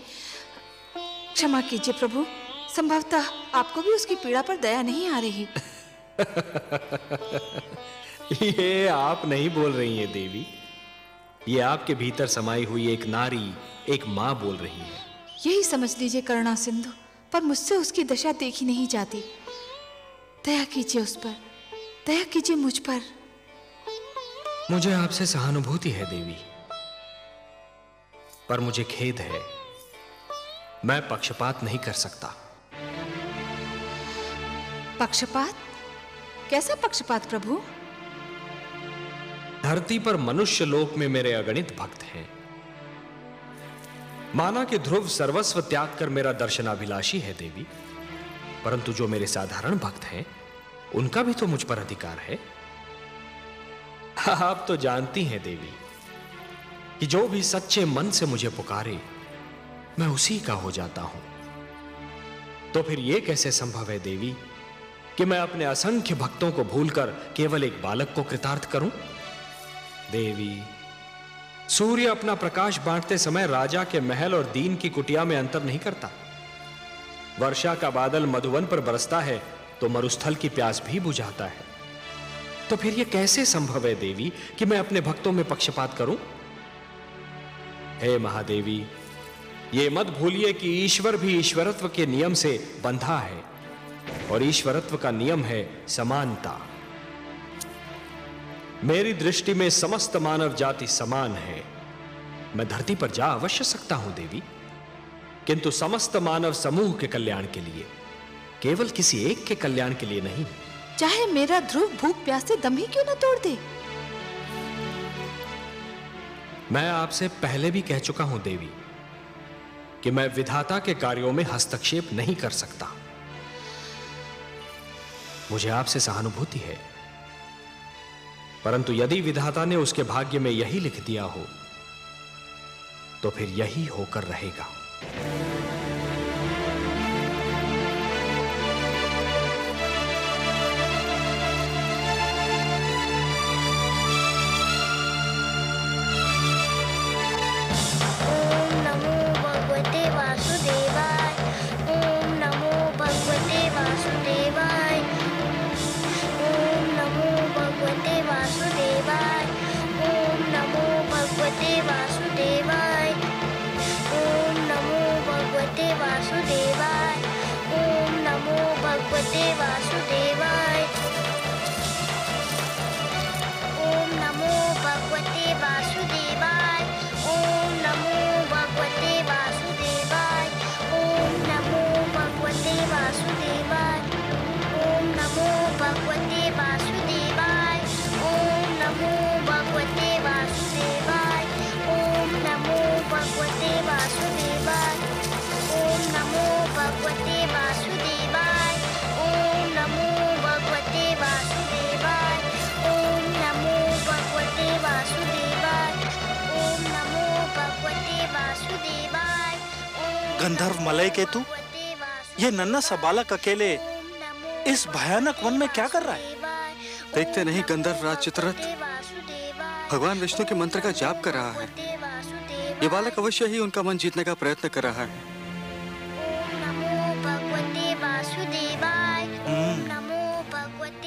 क्षमा कीजिए प्रभु, संभवतः आपको भी उसकी पीड़ा पर दया नहीं आ रही। ये आप नहीं बोल रही हैं देवी, ये आपके भीतर समाई हुई एक नारी, एक मां बोल रही है। यही समझ लीजिए करुणा सिंधु, पर मुझसे उसकी दशा देखी नहीं जाती। दया कीजिए उस पर, दया कीजिए मुझ पर। मुझे आपसे सहानुभूति है देवी, पर मुझे खेद है, मैं पक्षपात नहीं कर सकता। पक्षपात? कैसा पक्षपात प्रभु? धरती पर मनुष्य लोक में मेरे अगणित भक्त हैं। माना कि ध्रुव सर्वस्व त्याग कर मेरा दर्शनाभिलाषी है देवी, परंतु जो मेरे साधारण भक्त हैं उनका भी तो मुझ पर अधिकार है। आप तो जानती हैं देवी कि जो भी सच्चे मन से मुझे पुकारे मैं उसी का हो जाता हूं। तो फिर यह कैसे संभव है देवी कि मैं अपने असंख्य भक्तों को भूलकर केवल एक बालक को कृतार्थ करूं? देवी, सूर्य अपना प्रकाश बांटते समय राजा के महल और दीन की कुटिया में अंतर नहीं करता। वर्षा का बादल मधुवन पर बरसता है तो मरुस्थल की प्यास भी बुझाता है। तो फिर यह कैसे संभव है देवी कि मैं अपने भक्तों में पक्षपात करूं? हे महादेवी, ये मत भूलिए कि ईश्वर भी ईश्वरत्व के नियम से बंधा है, और ईश्वरत्व का नियम है समानता। मेरी दृष्टि में समस्त मानव जाति समान है। मैं धरती पर जा अवश्य सकता हूं देवी, किंतु समस्त मानव समूह के कल्याण के लिए, केवल किसी एक के कल्याण के लिए नहीं। चाहे मेरा ध्रुव भूख प्यास से दम ही क्यों न तोड़ दे। मैं आपसे पहले भी कह चुका हूं देवी कि मैं विधाता के कार्यों में हस्तक्षेप नहीं कर सकता। मुझे आपसे सहानुभूति है, परंतु यदि विधाता ने उसके भाग्य में यही लिख दिया हो तो फिर यही होकर रहेगा। गंधर्व मलय केतु, ये नन्हा सा बालक अकेले इस भयानक वन में क्या कर रहा है? देखते नहीं गंधर्व राज चित्ररथ भगवान विष्णु के मंत्र का जाप कर रहा है। ये बालक अवश्य ही उनका मन जीतने का प्रयत्न कर रहा है।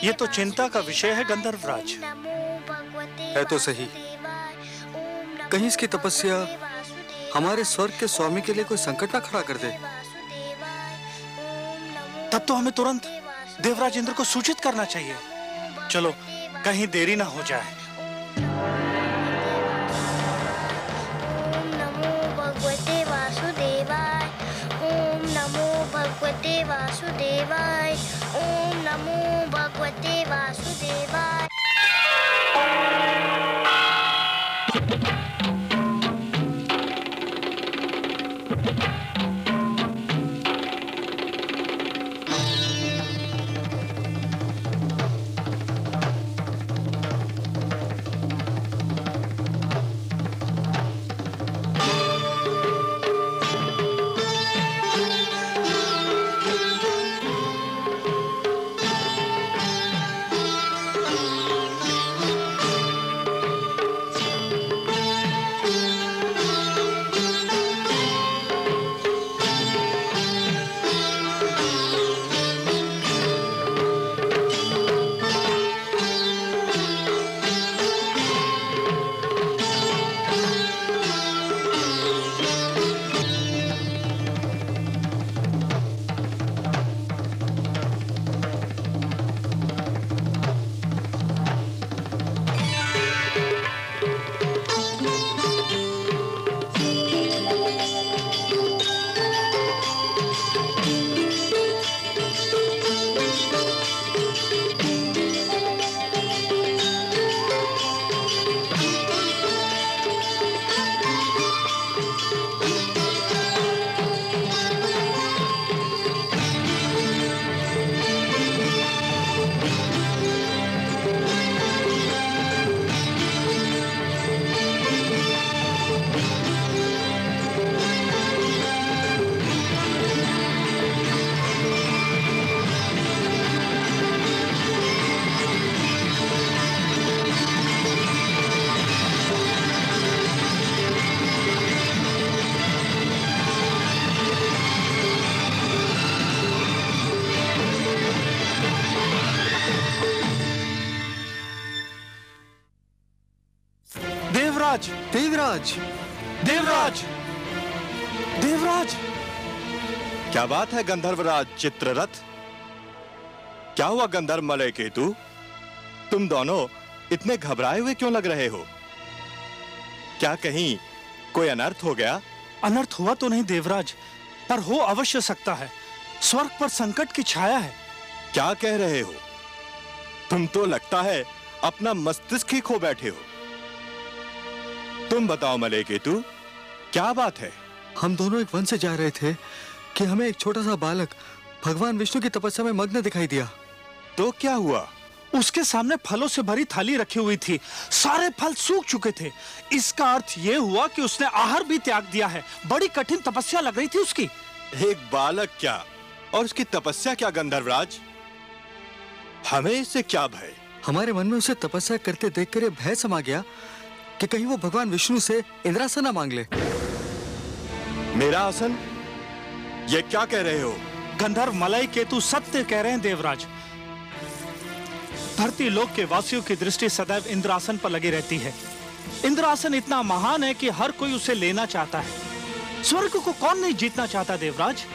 ये तो चिंता का विषय है गंधर्व राज। है तो सही, कहीं इसकी तपस्या हमारे स्वर्ग के स्वामी के लिए कोई संकट ना खड़ा कर दे। तब तो हमें तुरंत देवराज इंद्र को सूचित करना चाहिए। चलो, कहीं देरी ना हो जाए। भगवते वासुदेवाय, ओम नमो भगवते वासुदेवाय, ओम नमो भगवते वासुदेवाय। देवराज, देवराज, देवराज, देवराज! क्या बात है गंधर्वराज चित्ररथ? क्या हुआ गंधर्व मलय केतु? तुम दोनों इतने घबराए हुए क्यों लग रहे हो? क्या कहीं कोई अनर्थ हो गया? अनर्थ हुआ तो नहीं देवराज, पर हो अवश्य सकता है। स्वर्ग पर संकट की छाया है। क्या कह रहे हो? तुम तो लगता है अपना मस्तिष्क ही खो बैठे हो। तुम बताओ मलय केतु, क्या बात है? हम दोनों एक वन से जा रहे थे कि हमें एक छोटा सा बालक भगवान विष्णु की तपस्या में मग्न दिखाई दिया। तो क्या हुआ? उसके सामने फलों से भरी थाली रखी हुई थी। सारे फल सूख चुके थे। इसका अर्थ यह हुआ कि उसने आहार भी त्याग दिया है। बड़ी कठिन तपस्या लग रही थी उसकी। एक बालक क्या और उसकी तपस्या क्या गंधर्वराज? हमें इससे क्या भय? हमारे मन में उसे तपस्या करते देखकर भय समा गया कि कहीं वो भगवान विष्णु से इंद्रासन ना मांग ले। मेरा आसन? ये क्या कह रहे हो? गंधर्व मलय केतु सत्य कह रहे हैं देवराज। धरती लोक के वासियों की दृष्टि सदैव इंद्रासन पर लगी रहती है। इंद्रासन इतना महान है कि हर कोई उसे लेना चाहता है। स्वर्ग को कौन नहीं जीतना चाहता देवराज?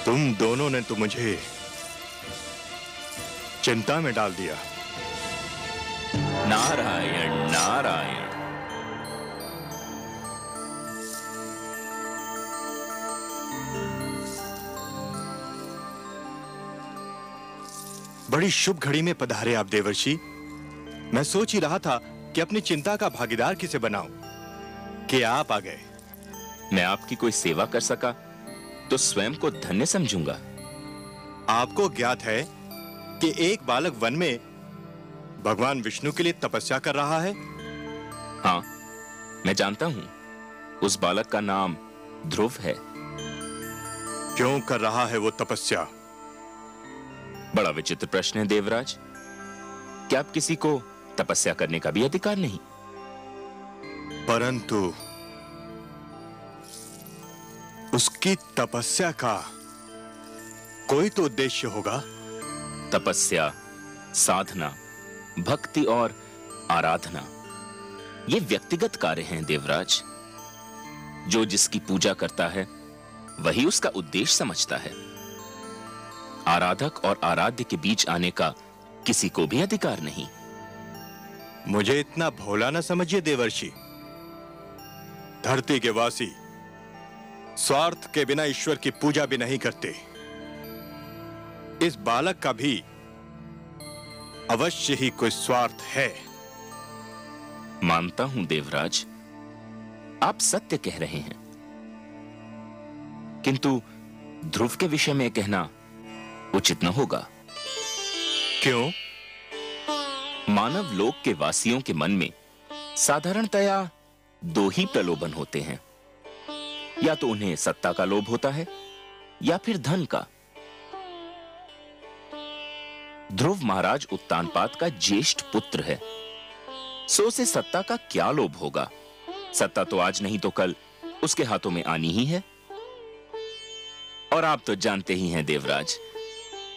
तुम दोनों ने तो मुझे चिंता में डाल दिया। नारायण नारायण। बड़ी शुभ घड़ी में पधारे आप देवर्षि। मैं सोच ही रहा था कि अपनी चिंता का भागीदार किसे बनाऊं कि आप आ गए। मैं आपकी कोई सेवा कर सका तो स्वयं को धन्य समझूंगा। आपको ज्ञात है कि एक बालक वन में भगवान विष्णु के लिए तपस्या कर रहा है? हाँ, मैं जानता हूं उस बालक का नाम ध्रुव है। क्यों कर रहा है वो तपस्या? बड़ा विचित्र प्रश्न है देवराज। क्या आप किसी को तपस्या करने का भी अधिकार नहीं? परंतु उसकी तपस्या का कोई तो उद्देश्य होगा। तपस्या, साधना, भक्ति और आराधना ये व्यक्तिगत कार्य हैं देवराज। जो जिसकी पूजा करता है वही उसका उद्देश्य समझता है। आराधक और आराध्य के बीच आने का किसी को भी अधिकार नहीं। मुझे इतना भोला न समझिए देवर्षि। धरती के वासी स्वार्थ के बिना ईश्वर की पूजा भी नहीं करते। इस बालक का भी अवश्य ही कोई स्वार्थ है। मानता हूं देवराज, आप सत्य कह रहे हैं, किंतु ध्रुव के विषय में कहना उचित न होगा। क्यों? मानव लोक के वासियों के मन में साधारणतया दो ही प्रलोभन होते हैं। या तो उन्हें सत्ता का लोभ होता है या फिर धन का। ध्रुव महाराज उत्तानपाद का ज्येष्ठ पुत्र है, सो उसे सत्ता का क्या लोभ होगा? सत्ता तो आज नहीं तो कल उसके हाथों में आनी ही है। और आप तो जानते ही हैं देवराज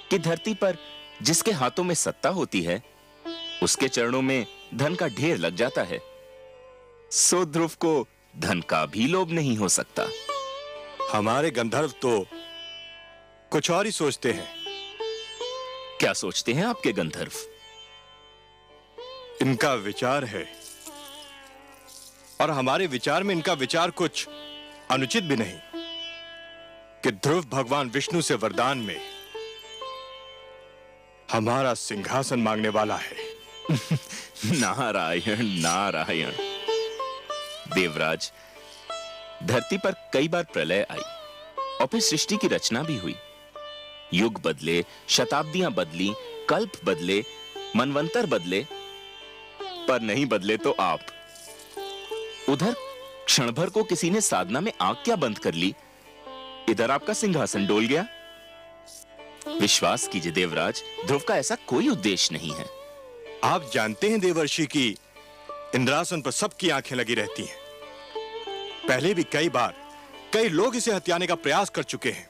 कि धरती पर जिसके हाथों में सत्ता होती है उसके चरणों में धन का ढेर लग जाता है। सो ध्रुव को धन का भी लोभ नहीं हो सकता। हमारे गंधर्व तो कुछ और ही सोचते हैं। क्या सोचते हैं आपके गंधर्व? इनका विचार है और हमारे विचार में इनका विचार कुछ अनुचित भी नहीं कि ध्रुव भगवान विष्णु से वरदान में हमारा सिंहासन मांगने वाला है। नारायण नारायण। देवराज, धरती पर कई बार प्रलय आई और फिर सृष्टि की रचना भी हुई। युग बदले, शताब्दियां बदली, कल्प बदले, मनवंतर बदले, पर नहीं बदले तो आप। उधर क्षण भर को किसी ने साधना में आंख क्या बंद कर ली, इधर आपका सिंहासन डोल गया। विश्वास कीजिए देवराज, ध्रुव का ऐसा कोई उद्देश्य नहीं है। आप जानते हैं देवर्षि की इंद्रासन पर सबकी आंखें लगी रहती हैं। पहले भी कई बार कई लोग इसे हत्याने का प्रयास कर चुके हैं।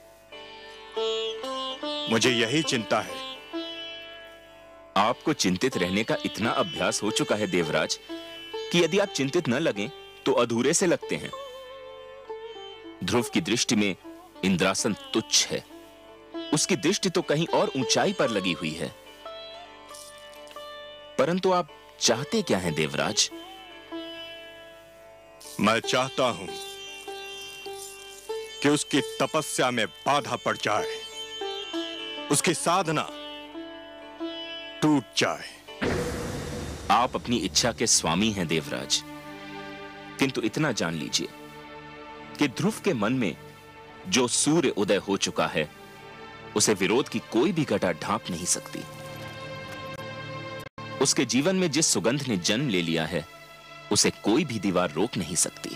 मुझे यही चिंता है। आपको चिंतित रहने का इतना अभ्यास हो चुका है देवराज कि यदि आप चिंतित न लगें तो अधूरे से लगते हैं। ध्रुव की दृष्टि में इंद्रासन तुच्छ है। उसकी दृष्टि तो कहीं और ऊंचाई पर लगी हुई है। परंतु आप चाहते क्या हैं देवराज? मैं चाहता हूं कि उसकी तपस्या में बाधा पड़ जाए, उसकी साधना टूट जाए। आप अपनी इच्छा के स्वामी हैं देवराज, किंतु इतना जान लीजिए कि ध्रुव के मन में जो सूर्य उदय हो चुका है उसे विरोध की कोई भी घटा ढांप नहीं सकती। उसके जीवन में जिस सुगंध ने जन्म ले लिया है उसे कोई भी दीवार रोक नहीं सकती।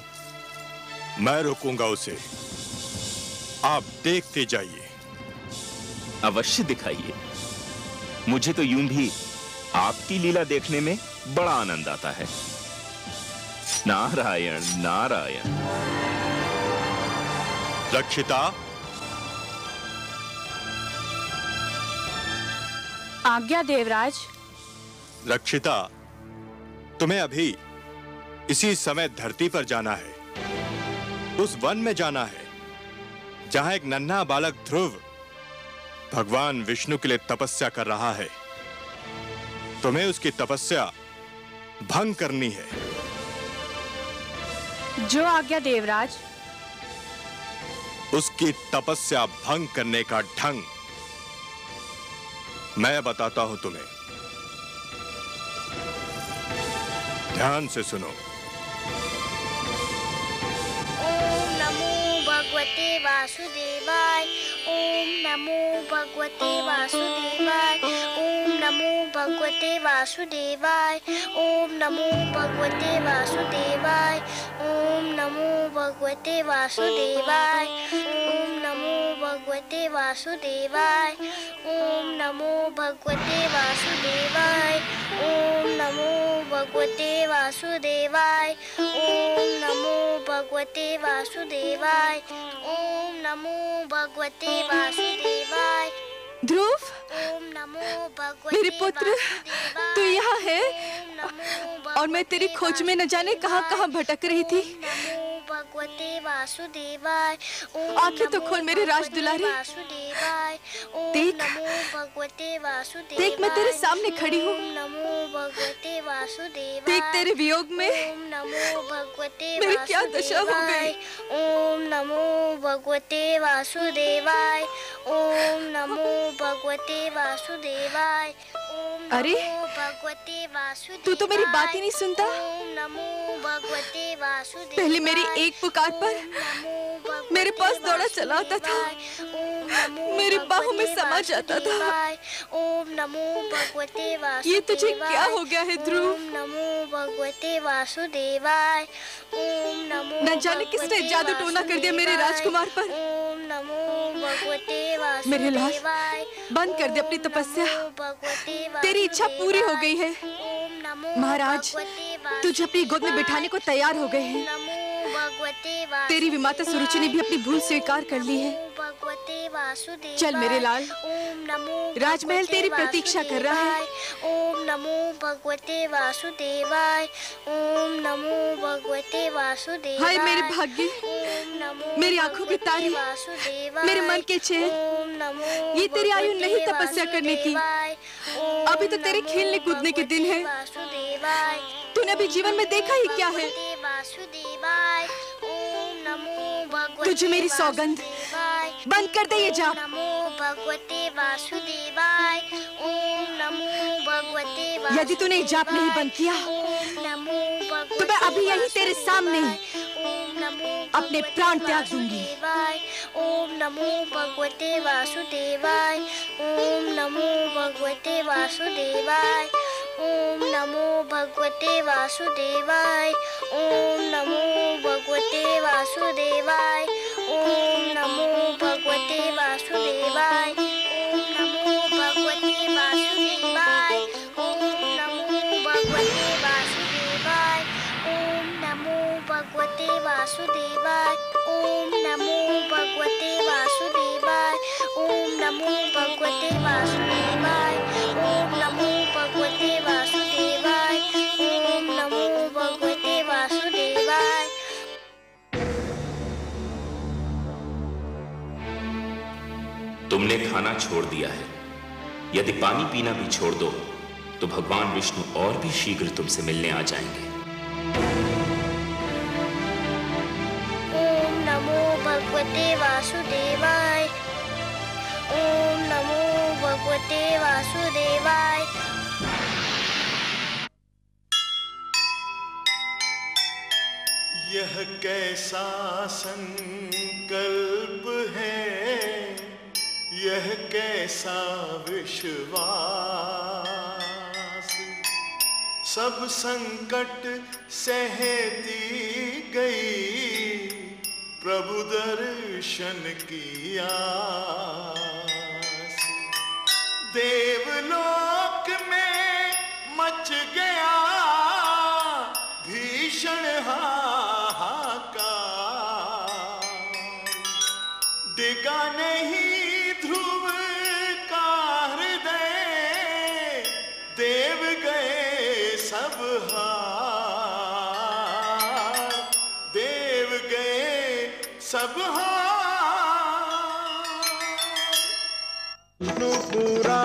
मैं रोकूंगा उसे, आप देखते जाइए। अवश्य दिखाइए। मुझे तो यूं भी आपकी लीला देखने में बड़ा आनंद आता है। नारायण नारायण। रक्षिता, आज्ञा देवराज। रक्षिता, तुम्हें अभी इसी समय धरती पर जाना है, उस वन में जाना है जहां एक नन्हा बालक ध्रुव भगवान विष्णु के लिए तपस्या कर रहा है। तुम्हें उसकी तपस्या भंग करनी है। जो आज्ञा देवराज। उसकी तपस्या भंग करने का ढंग मैं बताता हूं तुम्हें। ध्यान से सुनो। ओम नमो भगवते वासुदेवाय। ओम नमो भगवते वासुदेवाय। ओम नमो भगवते वासुदेवाय। ओम नमो भगवते वासुदेवाय। ओम नमो भगवते वासुदेवाय। ओम नमो भगवते वासुदेवाय। ओम नमो भगवते वासुदेवाय। ओम नमो भगवते वासुदेवाय। ओम नमो भगवते वासुदेवाय। ओम नमो भगवते वासुदेवाय। ध्रुव, ओम नमो भगवते मेरे पुत्र, तू यहाँ है और मैं तेरी खोज में न जाने कहाँ भटक रही थी। भगवते वासुदेवाय। आंखें तो खोल मेरे राज दुलारे। देख, देख मैं तेरे सामने खड़ी हूँ। भगवते वासुदेवाय। देख तेरे वियोग में मेरी क्या दशा हो गई। ओम नमो भगवते वासुदेवाय। ओम नमो भगवते वासुदेवाय। अरे तू तो मेरी बात ही नहीं सुनता। भगवते वासुदेवाय। पहले मेरी एक पुकार पर मेरे पास दौड़ा चला आता था, मेरी बाहों में समा जाता था। ओम नमो भगवते वासुदेवाय। ये तुझे क्या हो गया है ध्रुव? ओम नमो भगवते वासुदेवाय। ओम नमो न जाने किसने जादू टोना कर दिया मेरे राजकुमार पर। ओम नमो भगवते वासुदेवाय। मेरे लाल, बंद कर दे अपनी तपस्या। तेरी इच्छा पूरी हो गई है। महाराज, तुझे अपनी गोद में बिठाने को तैयार हो गए हैं। तेरी विमाता सुरुचि ने भी अपनी भूल स्वीकार कर ली है। चल मेरे लाल, राजमहल तेरी प्रतीक्षा कर रहा है। ओम नमो भगवते वासुदेवाय। ओम नमो भगवते वासुदेवाय। हाय मेरे भाग्य, मेरी आंखों की तारे, मेरे मन के चैन, ये तेरी आयु नहीं तपस्या करने की। अभी तो तेरे खेलने कूदने के दिन है। तूने अभी जीवन में देखा ही क्या है। तुझे मेरी सौगंध, बंद कर दे ये जाप। नमो भगवते वासुदेवाय। ओम नमो भगवते वासुदेवाय। यदि तूने ये जाप नहीं बंद किया तो मैं अभी यहीं तेरे सामने अपने प्राण त्याग दूंगी। ओम नमो भगवते वासुदेवाय। ओम नमो भगवते वासुदेवाय। ओम नमो भगवते वासुदेवाय। ओम नमो भगवते वासुदेवाय। ओम नमो भगवते वासुदेवाय। ओम नमो भगवते वासुदेवाय। ओम नमो भगवते वासुदेवाय। ओम नमो भगवते वासुदेवाय। ओम नमो भगवते वासुदेवाय। ओम नमो भगवते वासुदेवाय। ओम नमो भगवते वासुदेवाय। ओम नमो भगवते वासुदेवाय। तुमने खाना छोड़ दिया है। यदि पानी पीना भी छोड़ दो तो भगवान विष्णु और भी शीघ्र तुमसे मिलने आ जाएंगे। ओम नमो भगवते वासुदेवाय। ओम नमो भगवते वासुदेवाय। यह कैसा संकल्प है, यह कैसा विश्वास। सब संकट सहती गई, प्रभु दर्शन की आस। देवलोक में मच गया भीषण हाहाकार। डिगा नहीं ध्रुव का हृदय, देव गए सब हार। देव गए सब हार। नुपुरा